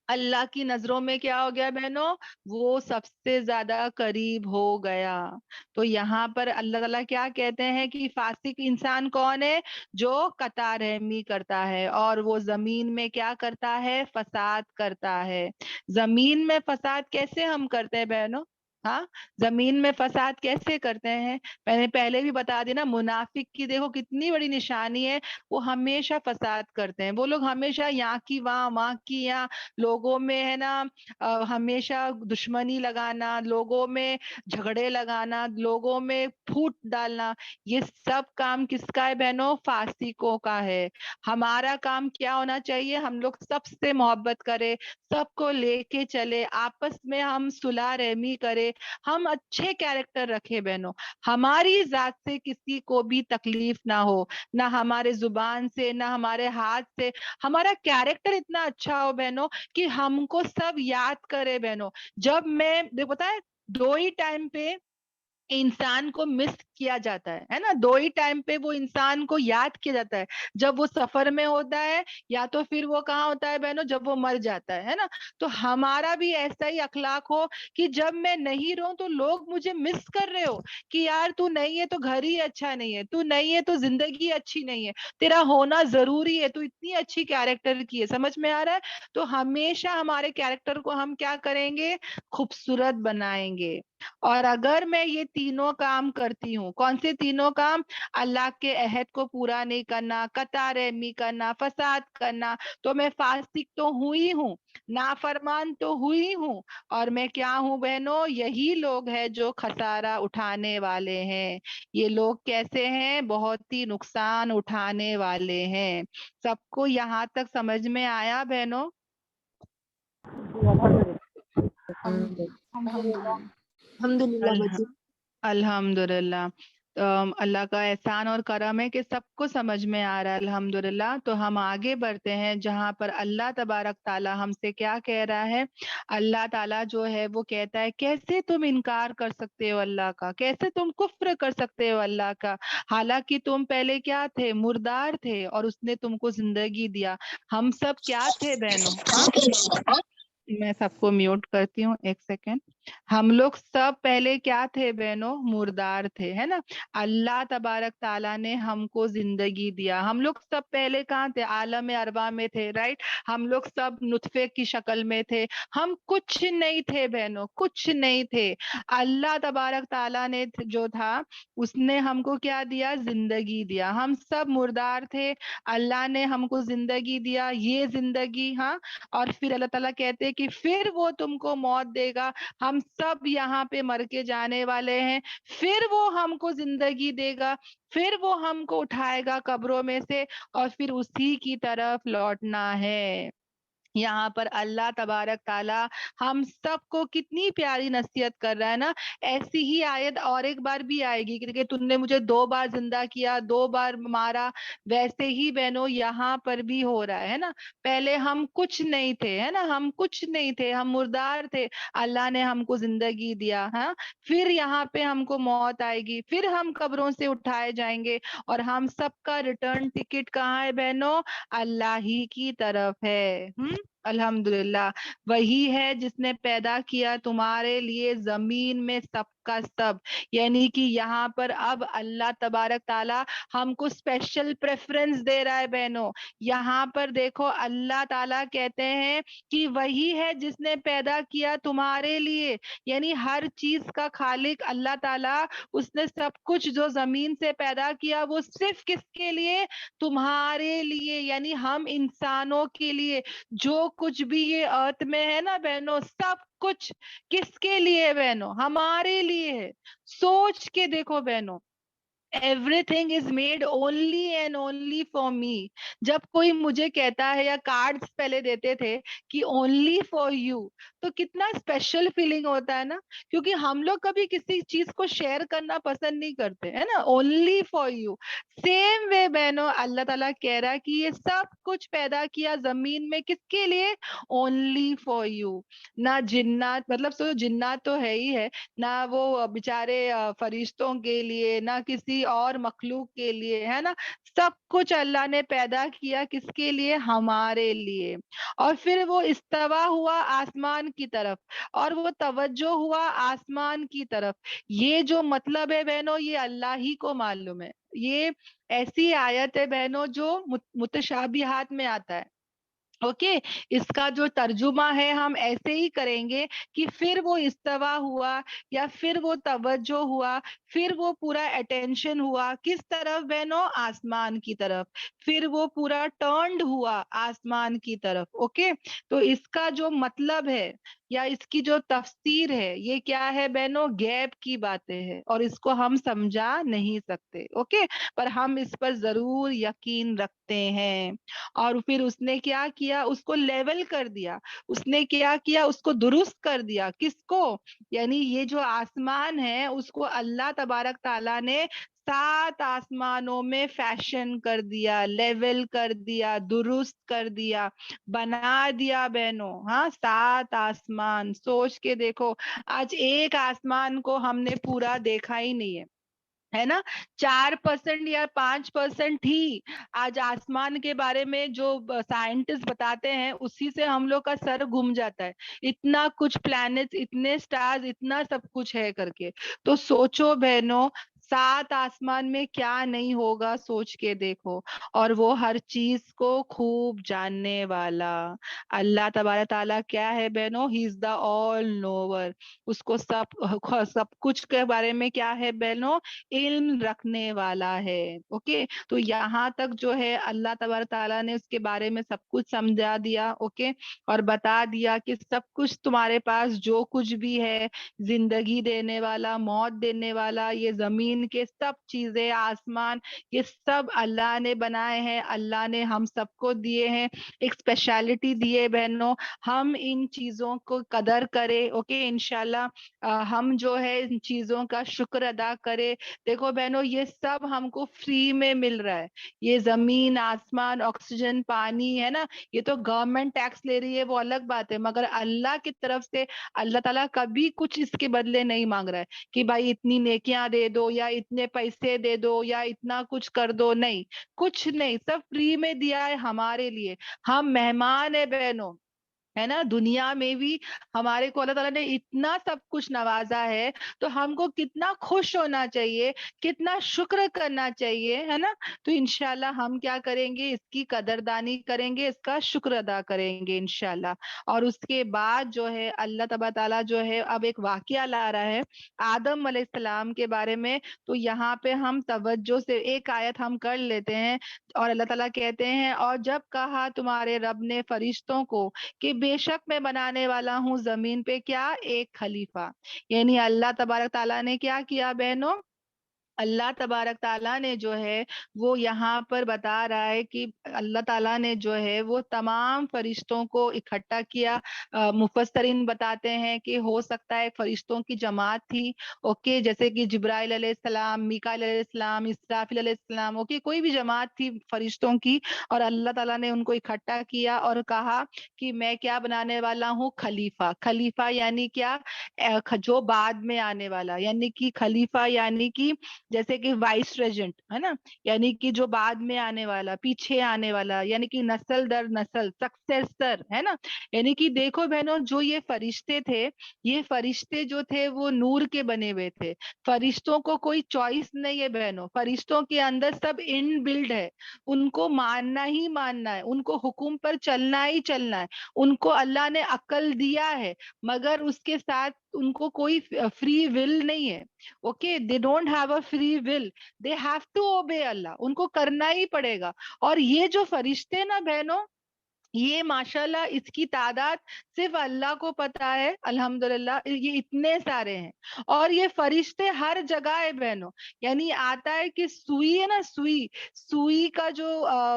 Speaker 1: اللہ کی نظروں میں کیا ہو گیا بہنوں؟ وہ سب سے زیادہ قریب ہو گیا. تو یہاں پر اللہ تعالیٰ کیا کہتے ہیں کہ فاسق انسان کون ہے؟ جو قطع رحمی کرتا ہے اور وہ زمین میں کیا کرتا ہے؟ فساد کرتا ہے. زمین میں فساد کیسے ہم کرتے ہیں بہنوں؟ ہاں, زمین میں فساد کیسے کرتے ہیں؟ میں نے پہلے بھی بتا دی نا, منافق کی دیکھو کتنی بڑی نشانی ہے, وہ ہمیشہ فساد کرتے ہیں. وہ لوگ ہمیشہ یہاں کی وہاں کی یہاں, لوگوں میں ہے نا ہمیشہ دشمنی لگانا, لوگوں میں جھگڑے لگانا, لوگوں میں پھوٹ ڈالنا, یہ سب کام کس کا ہے بہنوں؟ فاسقوں کا ہے. ہمارا کام کیا ہونا چاہیے؟ ہم لوگ سب سے محبت کرے, سب کو لے کے چلے, آپس میں ہم صلح رحمی کرے, ہم اچھے کیریکٹر رکھے بہنوں, ہماری ذات سے کسی کو بھی تکلیف نہ ہو, نہ ہمارے زبان سے نہ ہمارے ہاتھ سے, ہمارا کیریکٹر اتنا اچھا ہو بہنوں کہ ہم کو سب یاد کرے بہنوں. جب میں پتا ہے 2 ہی ٹائم پہ انسان کو مس کیا جاتا ہے نا, 2 ہی ٹائم پہ وہ انسان کو یاد کیا جاتا ہے, جب وہ سفر میں ہوتا ہے یا تو پھر وہ کہاں ہوتا ہے بہنوں؟ جب وہ مر جاتا ہے نا. تو ہمارا بھی ایسا ہی اخلاق ہو کہ جب میں نہیں رہوں تو لوگ مجھے مس کر رہے ہو کہ یار تو نہیں ہے تو گھر ہی اچھا نہیں ہے, تو نہیں ہے تو زندگی اچھی نہیں ہے, تیرا ہونا ضروری ہے, تو اتنی اچھی کیریکٹر کی ہے. سمجھ میں آ رہا ہے؟ تو ہمیشہ ہمارے کیریکٹر کو ہم کیا کریں گے؟ خوبصورت بنائیں گے. اور اگر میں یہ تینوں کام کرتی ہوں, کون سے تینوں کام؟ اللہ کے عہد کو پورا نہیں کرنا, قطع رحمی کرنا, فساد کرنا, تو میں فاسق تو ہوئی ہوں, نافرمان تو ہوئی ہوں, اور میں کیا ہوں بہنوں؟ یہی لوگ ہیں جو خسارہ اٹھانے والے ہیں. یہ لوگ کیسے ہیں؟ بہت ہی نقصان اٹھانے والے ہیں. سب کو یہاں تک سمجھ میں آیا بہنوں؟
Speaker 2: الحمدللہ بچی.
Speaker 1: الحمدللہ. اللہ کا احسان اور کرم ہے کہ سب کو سمجھ میں آ رہا ہے الحمدللہ. تو ہم آگے بڑھتے ہیں جہاں پر اللہ تبارک تعالیٰ ہم سے کیا کہہ رہا ہے. اللہ تعالیٰ جو ہے وہ کہتا ہے کیسے تم انکار کر سکتے ہو اللہ کا, کیسے تم کفر کر سکتے ہو اللہ کا, حالانکہ تم پہلے کیا تھے؟ مردار تھے, اور اس نے تم کو زندگی دیا. ہم سب کیا تھے بہنوں؟ ہاں, میں سب کو میوٹ کرتی ہوں, 1 سیکنڈ. ہم لوگ سب پہلے کیا تھے بہنوں؟ مردار تھے, ہے نا. اللہ تبارک تعالیٰ نے ہم کو زندگی دیا. ہم لوگ سب پہلے کہاں تھے؟ عالم ارواح میں تھے, رائٹ. ہم لوگ سب نطفے کی شکل میں تھے, ہم کچھ نہیں تھے بہنوں, کچھ نہیں تھے. اللہ تبارک تعالیٰ نے جو تھا اس نے ہم کو کیا دیا؟ زندگی دیا. ہم سب مردار تھے, اللہ نے ہم کو زندگی دیا, یہ زندگی. ہاں, اور پھر اللہ تعالیٰ کہتے کہ پھر وہ تم کو موت دے گا. ہم سب یہاں پہ مر کے جانے والے ہیں, پھر وہ ہم کو زندگی دے گا, پھر وہ ہم کو اٹھائے گا قبروں میں سے, اور پھر اسی کی طرف لوٹنا ہے. یہاں پر اللہ تبارک تعالیٰ ہم سب کو کتنی پیاری نصیحت کر رہا ہے نا. ایسی ہی آیت اور ایک بار بھی آئے گی کہ تم نے مجھے 2 بار زندہ کیا, 2 بار مارا. ویسے ہی بہنوں یہاں پر بھی ہو رہا ہے نا. پہلے ہم کچھ نہیں تھے, ہے نا, ہم کچھ نہیں تھے, ہم مردار تھے, اللہ نے ہم کو زندگی دیا. ہاں, پھر یہاں پہ ہم کو موت آئے گی, پھر ہم قبروں سے اٹھائے جائیں گے, اور ہم سب کا ریٹرن ٹکٹ کہاں ہے بہنوں؟ اللہ ہی کی طرف ہے. الحمدللہ وہی ہے جس نے پیدا کیا تمہارے لیے زمین میں سب کا سب، یعنی کہ یہاں پر اب اللہ تبارک تعالیٰ ہم کو اسپیشل پریفرنس دے رہا ہے بہنوں. یہاں پر دیکھو اللہ تعالیٰ کہتے ہیں کہ وہی ہے جس نے پیدا کیا تمہارے لیے، یعنی ہر چیز کا خالق اللہ تعالیٰ، اس نے سب کچھ جو زمین سے پیدا کیا وہ صرف کس کے لیے؟ تمہارے لیے، یعنی ہم انسانوں کے لیے. جو کچھ بھی یہ ارتھ میں ہے نا بہنوں، سب کچھ کس کے لیے ہے بہنوں؟ ہمارے لیے ہے. سوچ کے دیکھو بہنوں، everything is made only and only for me. جب کوئی مجھے کہتا ہے یا کارڈز پہلے دیتے تھے کہ only for you، تو کتنا اسپیشل فیلنگ ہوتا ہے نا، کیونکہ ہم لوگ کبھی کسی چیز کو شیئر کرنا پسند نہیں کرتے ہے نا. only for you. Same way بہنوں اللہ تعالیٰ کہہ رہا ہے کہ یہ سب کچھ پیدا کیا زمین میں کس کے لیے؟ only for you. نہ جنات، مطلب سو جنات تو ہے ہی ہے، نہ وہ بیچارے فرشتوں کے لیے، نہ کسی اور مخلوق کے لیے، ہے نا. سب کچھ اللہ نے پیدا کیا کس کے لیے؟ ہمارے لیے. اور پھر وہ استوا ہوا آسمان کی طرف، اور وہ توجہ ہوا آسمان کی طرف. یہ جو مطلب ہے بہنوں یہ اللہ ہی کو معلوم ہے. یہ ایسی آیت ہے بہنوں جو متشابہات میں آتا ہے. اوکے، اس کا جو ترجمہ ہے ہم ایسے ہی کریں گے کہ پھر وہ استوا ہوا، یا پھر وہ توجہ ہوا، پھر وہ پورا اٹینشن ہوا کس طرف بہنوں؟ آسمان کی طرف. پھر وہ پورا ٹرنڈ ہوا آسمان کی طرف. اوکے، تو اس کا جو مطلب ہے یا اس کی جو تفسیر ہے یہ کیا ہے بہنوں؟ غیب کی باتیں ہیں اور اس کو ہم سمجھا نہیں سکتے. اوکے، پر ہم اس پر ضرور یقین رکھتے ہیں. اور پھر اس نے کیا کیا؟ اس کو لیول کر دیا. اس نے کیا کیا؟ اس کو درست کر دیا. کس کو؟ یعنی یہ جو آسمان ہے اس کو اللہ تبارک تعالیٰ نے 7 آسمانوں میں فیشن کر دیا، لیول کر دیا، درست کر دیا، بنا دیا بہنوں. ہاں 7 آسمان. سوچ کے دیکھو، آج ایک آسمان کو ہم نے پورا دیکھا ہی نہیں ہے نا. 4% یا 5% ہی آج آسمان کے بارے میں جو سائنٹسٹ بتاتے ہیں اسی سے ہم لوگ کا سر گھوم جاتا ہے. اتنا کچھ پلانٹ، اتنے سٹارز، اتنا سب کچھ ہے کر کے. تو سوچو بہنوں 7 آسمان میں کیا نہیں ہوگا، سوچ کے دیکھو. اور وہ ہر چیز کو خوب جاننے والا اللہ تبارک تعالیٰ کیا ہے بہنوں؟ ہی از دا آل نوور. اس کو سب کچھ کے بارے میں کیا ہے بہنوں؟ علم رکھنے والا ہے. اوکے، تو یہاں تک جو ہے اللہ تبارک تعالیٰ نے اس کے بارے میں سب کچھ سمجھا دیا. اوکے، اور بتا دیا کہ سب کچھ تمہارے پاس جو کچھ بھی ہے، زندگی دینے والا، موت دینے والا، یہ زمین کے سب چیزیں، آسمان، یہ سب اللہ نے بنائے ہیں. اللہ نے ہم سب کو دیے ہیں، ایک اسپیشلٹی دیے بہنوں. ہم ان چیزوں کو قدر کرے. اوکے، انشاءاللہ ہم جو ہے ان چیزوں کا شکر ادا کرے. دیکھو بہنوں یہ سب ہم کو فری میں مل رہا ہے. یہ زمین، آسمان، آکسیجن، پانی ہے نا، یہ تو گورنمنٹ ٹیکس لے رہی ہے وہ الگ بات ہے، مگر اللہ کی طرف سے اللہ تعالیٰ کبھی کچھ اس کے بدلے نہیں مانگ رہا ہے کہ بھائی اتنی نیکیاں دے دو یا اتنے پیسے دے دو یا اتنا کچھ کر دو. نہیں، کچھ نہیں، سب فری میں دیا ہے ہمارے لیے. ہم مہمان ہیں بہنوں، ہے نا. دنیا میں بھی ہمارے کو اللہ تعالیٰ نے اتنا سب کچھ نوازا ہے، تو ہم کو کتنا خوش ہونا چاہیے، کتنا شکر کرنا چاہیے، ہے نا. تو انشاءاللہ ہم کیا کریں گے؟ اس کی قدردانی کریں گے، اس کا شکر ادا کریں گے انشاءاللہ. اور اس کے بعد جو ہے اللہ تبارک تعالیٰ جو ہے اب ایک واقعہ لا رہا ہے آدم علیہ السلام کے بارے میں. تو یہاں پہ ہم توجہ سے ایک آیت ہم کر لیتے ہیں. اور اللہ تعالیٰ کہتے ہیں، اور جب کہا تمہارے رب نے فرشتوں کو کہ بے شک میں بنانے والا ہوں زمین پہ کیا؟ ایک خلیفہ. یعنی اللہ تبارک تعالیٰ نے کیا کیا بہنوں؟ اللہ تبارک تعالیٰ نے جو ہے وہ یہاں پر بتا رہا ہے کہ اللہ تعالیٰ نے جو ہے وہ تمام فرشتوں کو اکٹھا کیا. مفسرین بتاتے ہیں کہ ہو سکتا ہے فرشتوں کی جماعت تھی. اوکے، جیسے کہ جبرائیل علیہ السلام، میکائیل علیہ السلام، اسرافیل علیہ السلام. اوکے، کوئی بھی جماعت تھی فرشتوں کی، اور اللہ تعالیٰ نے ان کو اکٹھا کیا اور کہا کہ میں کیا بنانے والا ہوں؟ خلیفہ. خلیفہ یعنی کیا؟ جو بعد میں آنے والا، یعنی کہ خلیفہ یعنی کہ جیسے کہ وائس ریجنٹ ہے نا, یعنی کہ جو بعد میں آنے والا, پیچھے آنے والا, یعنی کہ نسل در نسل, سکسیسر ہے نا. یعنی کہ دیکھو بہنوں, جو یہ فرشتے تھے, یہ فرشتے جو تھے وہ نور کے بنے ہوئے تھے. فرشتوں کو کوئی چوائس نہیں ہے بہنوں, فرشتوں کے اندر سب ان بلڈ ہے. ان کو ماننا ہی ماننا ہے, ان کو حکم پر چلنا ہی چلنا ہے. ان کو اللہ نے عقل دیا ہے, مگر اس کے ساتھ ان کو کوئی فری ول نہیں ہے. Okay, they don't have a free will, they have to obey Allah, ان کو کرنا ہی پڑے گا. اور یہ جو فرشتے نا بہنوں, یہ ماشاءاللہ اس کی تعداد صرف اللہ کو پتا ہے, الحمدللہ یہ اتنے سارے ہیں. اور یہ فرشتے ہر جگہ ہے بہنوں. یعنی آتا ہے کہ سوئی ہے نا, سوئی, سوئی کا جو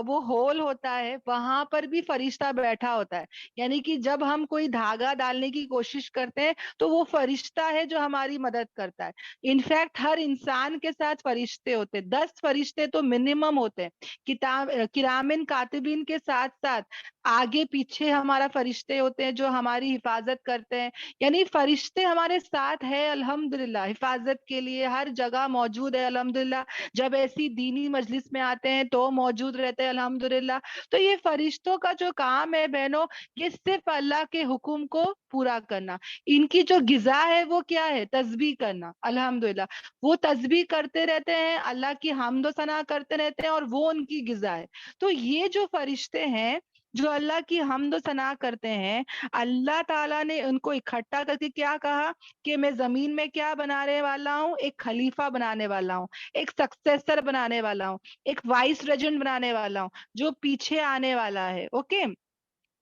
Speaker 1: وہ ہول ہوتا ہے, وہاں پر بھی فرشتہ بیٹھا ہوتا ہے. یعنی کہ جب ہم کوئی دھاگا ڈالنے کی کوشش کرتے ہیں تو وہ فرشتہ ہے جو ہماری مدد کرتا ہے. انفیکٹ ہر انسان کے ساتھ فرشتے ہوتے, 10 فرشتے تو منیمم ہوتے ہیں. کتاب کرامن کاتبین کے ساتھ ساتھ آگے پیچھے ہمارا فرشتے ہوتے ہیں جو ہماری حفاظت کرتے ہیں. یعنی فرشتے ہمارے ساتھ ہے الحمدللہ, حفاظت کے لیے ہر جگہ موجود ہے الحمدللہ. جب ایسی دینی مجلس میں آتے ہیں تو موجود رہتے ہیں الحمدللہ. تو یہ فرشتوں کا جو کام ہے بہنوں, یہ صرف اللہ کے حکم کو پورا کرنا. ان کی جو غذا ہے وہ کیا ہے, تسبیح کرنا الحمدللہ. وہ تسبیح کرتے رہتے ہیں, اللہ کی حمد و ثنا کرتے رہتے ہیں, اور وہ ان کی غذا ہے. تو یہ جو فرشتے ہیں جو اللہ کی حمد و ثنا کرتے ہیں, اللہ تعالیٰ نے ان کو اکٹھا کر کے کیا کہا کہ میں زمین میں کیا بنانے والا ہوں, ایک خلیفہ بنانے والا ہوں, ایک سکسیسر بنانے والا ہوں, ایک وائس ریجنٹ بنانے والا ہوں جو پیچھے آنے والا ہے. اوکے,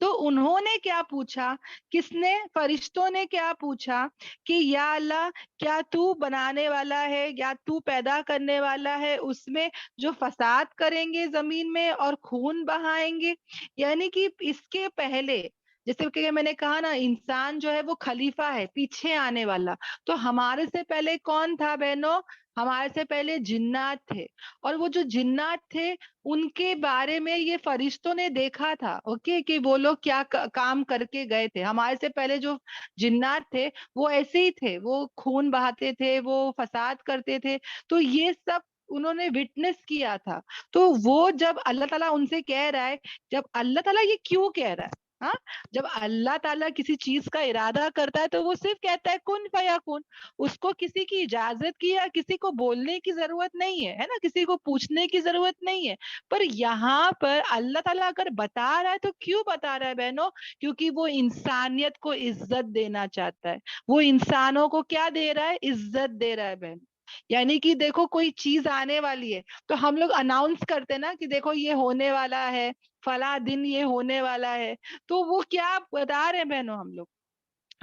Speaker 1: تو انہوں نے کیا پوچھا, کس نے, فرشتوں نے کیا پوچھا کہ یا اللہ, کیا تو بنانے والا ہے یا تو پیدا کرنے والا ہے, اس میں جو فساد کریں گے زمین میں اور خون بہائیں گے. یعنی کہ اس کے پہلے, جیسے کہ میں نے کہا نا, انسان جو ہے وہ خلیفہ ہے, پیچھے آنے والا. تو ہمارے سے پہلے کون تھا بہنوں, ہمارے سے پہلے جنات تھے. اور وہ جو جنات تھے ان کے بارے میں یہ فرشتوں نے دیکھا تھا, اوکے, کہ وہ لوگ کیا کام کر کے گئے تھے. ہمارے سے پہلے جو جنات تھے وہ ایسے ہی تھے, وہ خون بہاتے تھے, وہ فساد کرتے تھے. تو یہ سب انہوں نے وٹنس کیا تھا. تو وہ جب اللہ تعالیٰ ان سے کہہ رہا ہے, جب اللہ تعالیٰ یہ کیوں کہہ رہا ہے, ہاں, جب اللہ تعالیٰ کسی چیز کا ارادہ کرتا ہے تو وہ صرف کہتا ہے کن فیکون. اس کو کسی کی اجازت کی یا کسی کو بولنے کی ضرورت نہیں ہے نا, کسی کو پوچھنے کی ضرورت نہیں ہے. پر یہاں پر اللہ تعالیٰ اگر بتا رہا ہے تو کیوں بتا رہا ہے بہنوں, کیونکہ وہ انسانیت کو عزت دینا چاہتا ہے. وہ انسانوں کو کیا دے رہا ہے, عزت دے رہا ہے بہن. یعنی کہ دیکھو کوئی چیز آنے والی ہے تو ہم لوگ اناؤنس کرتے نا کہ دیکھو یہ ہونے والا ہے, فلاں دن یہ ہونے والا ہے. تو وہ کیا بتا رہے ہیں بہنوں ہم لوگ,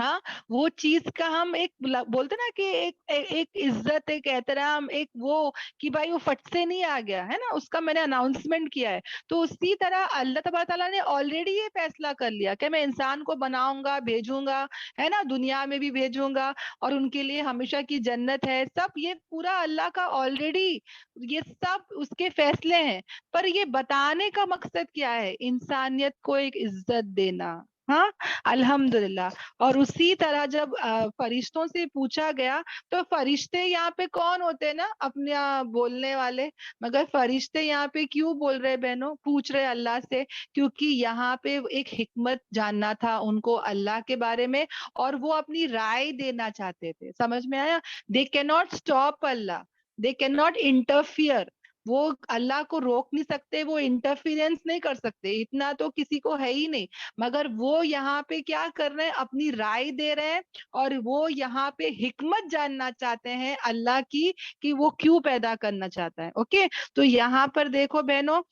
Speaker 1: ہاں, وہ چیز کا ہم ایک بولتے نا کہ ایک عزت, ایک احترام, ایک وہ کہ بھائی وہ فٹ سے نہیں آ گیا ہے نا, اس کا میں نے اناؤنسمنٹ کیا ہے. تو اسی طرح اللہ تبارک تعالیٰ نے آلریڈی یہ فیصلہ کر لیا کہ میں انسان کو بناؤں گا, بھیجوں گا, ہے نا, دنیا میں بھی بھیجوں گا, اور ان کے لیے ہمیشہ کی جنت ہے. سب یہ پورا اللہ کا آلریڈی, یہ سب اس کے فیصلے ہیں. پر یہ بتانے کا مقصد کیا ہے, انسانیت کو ایک عزت دینا. ہاں, الحمدللہ. اور اسی طرح جب فرشتوں سے پوچھا گیا تو فرشتے یہاں پہ کون ہوتے ہیں نا, اپنے بولنے والے. مگر فرشتے یہاں پہ کیوں بول رہے بہنوں, پوچھ رہے اللہ سے, کیونکہ یہاں پہ ایک حکمت جاننا تھا ان کو اللہ کے بارے میں, اور وہ اپنی رائے دینا چاہتے تھے. سمجھ میں آیا, دے کی ناٹ اسٹاپ اللہ, دے کی ناٹ انٹرفیئر. وہ اللہ کو روک نہیں سکتے, وہ انٹرفیئرنس نہیں کر سکتے, اتنا تو کسی کو ہے ہی نہیں. مگر وہ یہاں پہ کیا کر رہے ہیں, اپنی رائے دے رہے ہیں, اور وہ یہاں پہ حکمت جاننا چاہتے ہیں اللہ کی کہ وہ کیوں پیدا کرنا چاہتا ہے. اوکے, تو یہاں پر دیکھو بہنوں,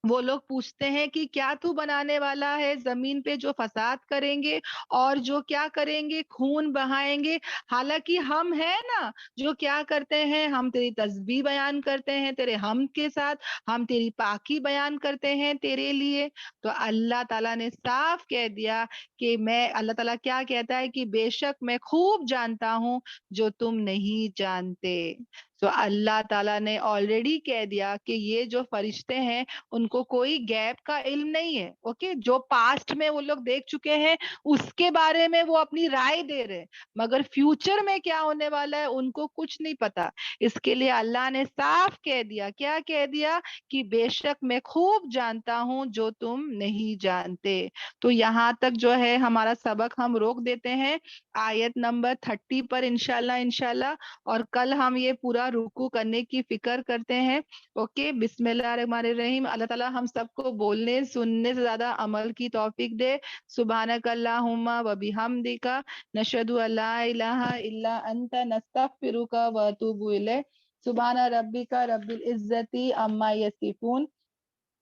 Speaker 1: وہ لوگ پوچھتے ہیں کہ کیا تو بنانے والا ہے زمین پہ جو فساد کریں گے اور جو کیا کریں گے, خون بہائیں گے. حالانکہ ہم ہیں نا جو کیا کرتے ہیں, ہم تیری تسبیح بیان کرتے ہیں تیرے حمد کے ساتھ, ہم تیری پاکی بیان کرتے ہیں تیرے لیے. تو اللہ تعالیٰ نے صاف کہہ دیا کہ اللہ تعالیٰ کیا کہتا ہے کہ بے شک میں خوب جانتا ہوں جو تم نہیں جانتے. سو اللہ تعالیٰ نے آلریڈی کہہ دیا کہ یہ جو فرشتے ہیں ان کو کوئی گیپ کا علم نہیں ہے. اوکے, جو پاسٹ میں وہ لوگ دیکھ چکے ہیں اس کے بارے میں وہ اپنی رائے دے رہے, مگر فیوچر میں کیا ہونے والا ہے ان کو کچھ نہیں پتا. اس کے لیے اللہ نے صاف کہہ دیا, کیا کہہ دیا, کہ بے شک میں خوب جانتا ہوں جو تم نہیں جانتے. تو یہاں تک جو ہے ہمارا سبق ہم روک دیتے ہیں آیت نمبر 30 پر انشاءاللہ, اور کل ہم یہ پورا رکوع کرنے کی فکر کرتے ہیں. اوکے, بسم اللہ الرحمن الرحیم. اللہ تعالیٰ ہم سب کو بولنے سننے سے زیادہ عمل کی توفیق دے. سبحانک اللہم و بحمدک نشہد ان لا الہ الا انت نستغفرک و اتوب الیک. سبحان ربک رب العزت عما یصفون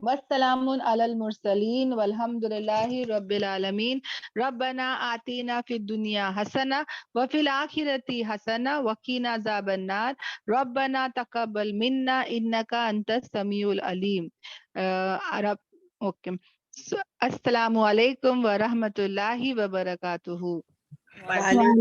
Speaker 1: والسلام علی المرسلین والحمد للہ رب العالمین. ربنا آتینا فی الدنیا حسنہ وفی الآخرۃ حسنہ وقنا عذاب النار. ربنا تقبل منا انک انت السمیع العلیم. اوکے, السلام علیکم ورحمۃ اللہ وبرکاتہ.
Speaker 2: وعلیکم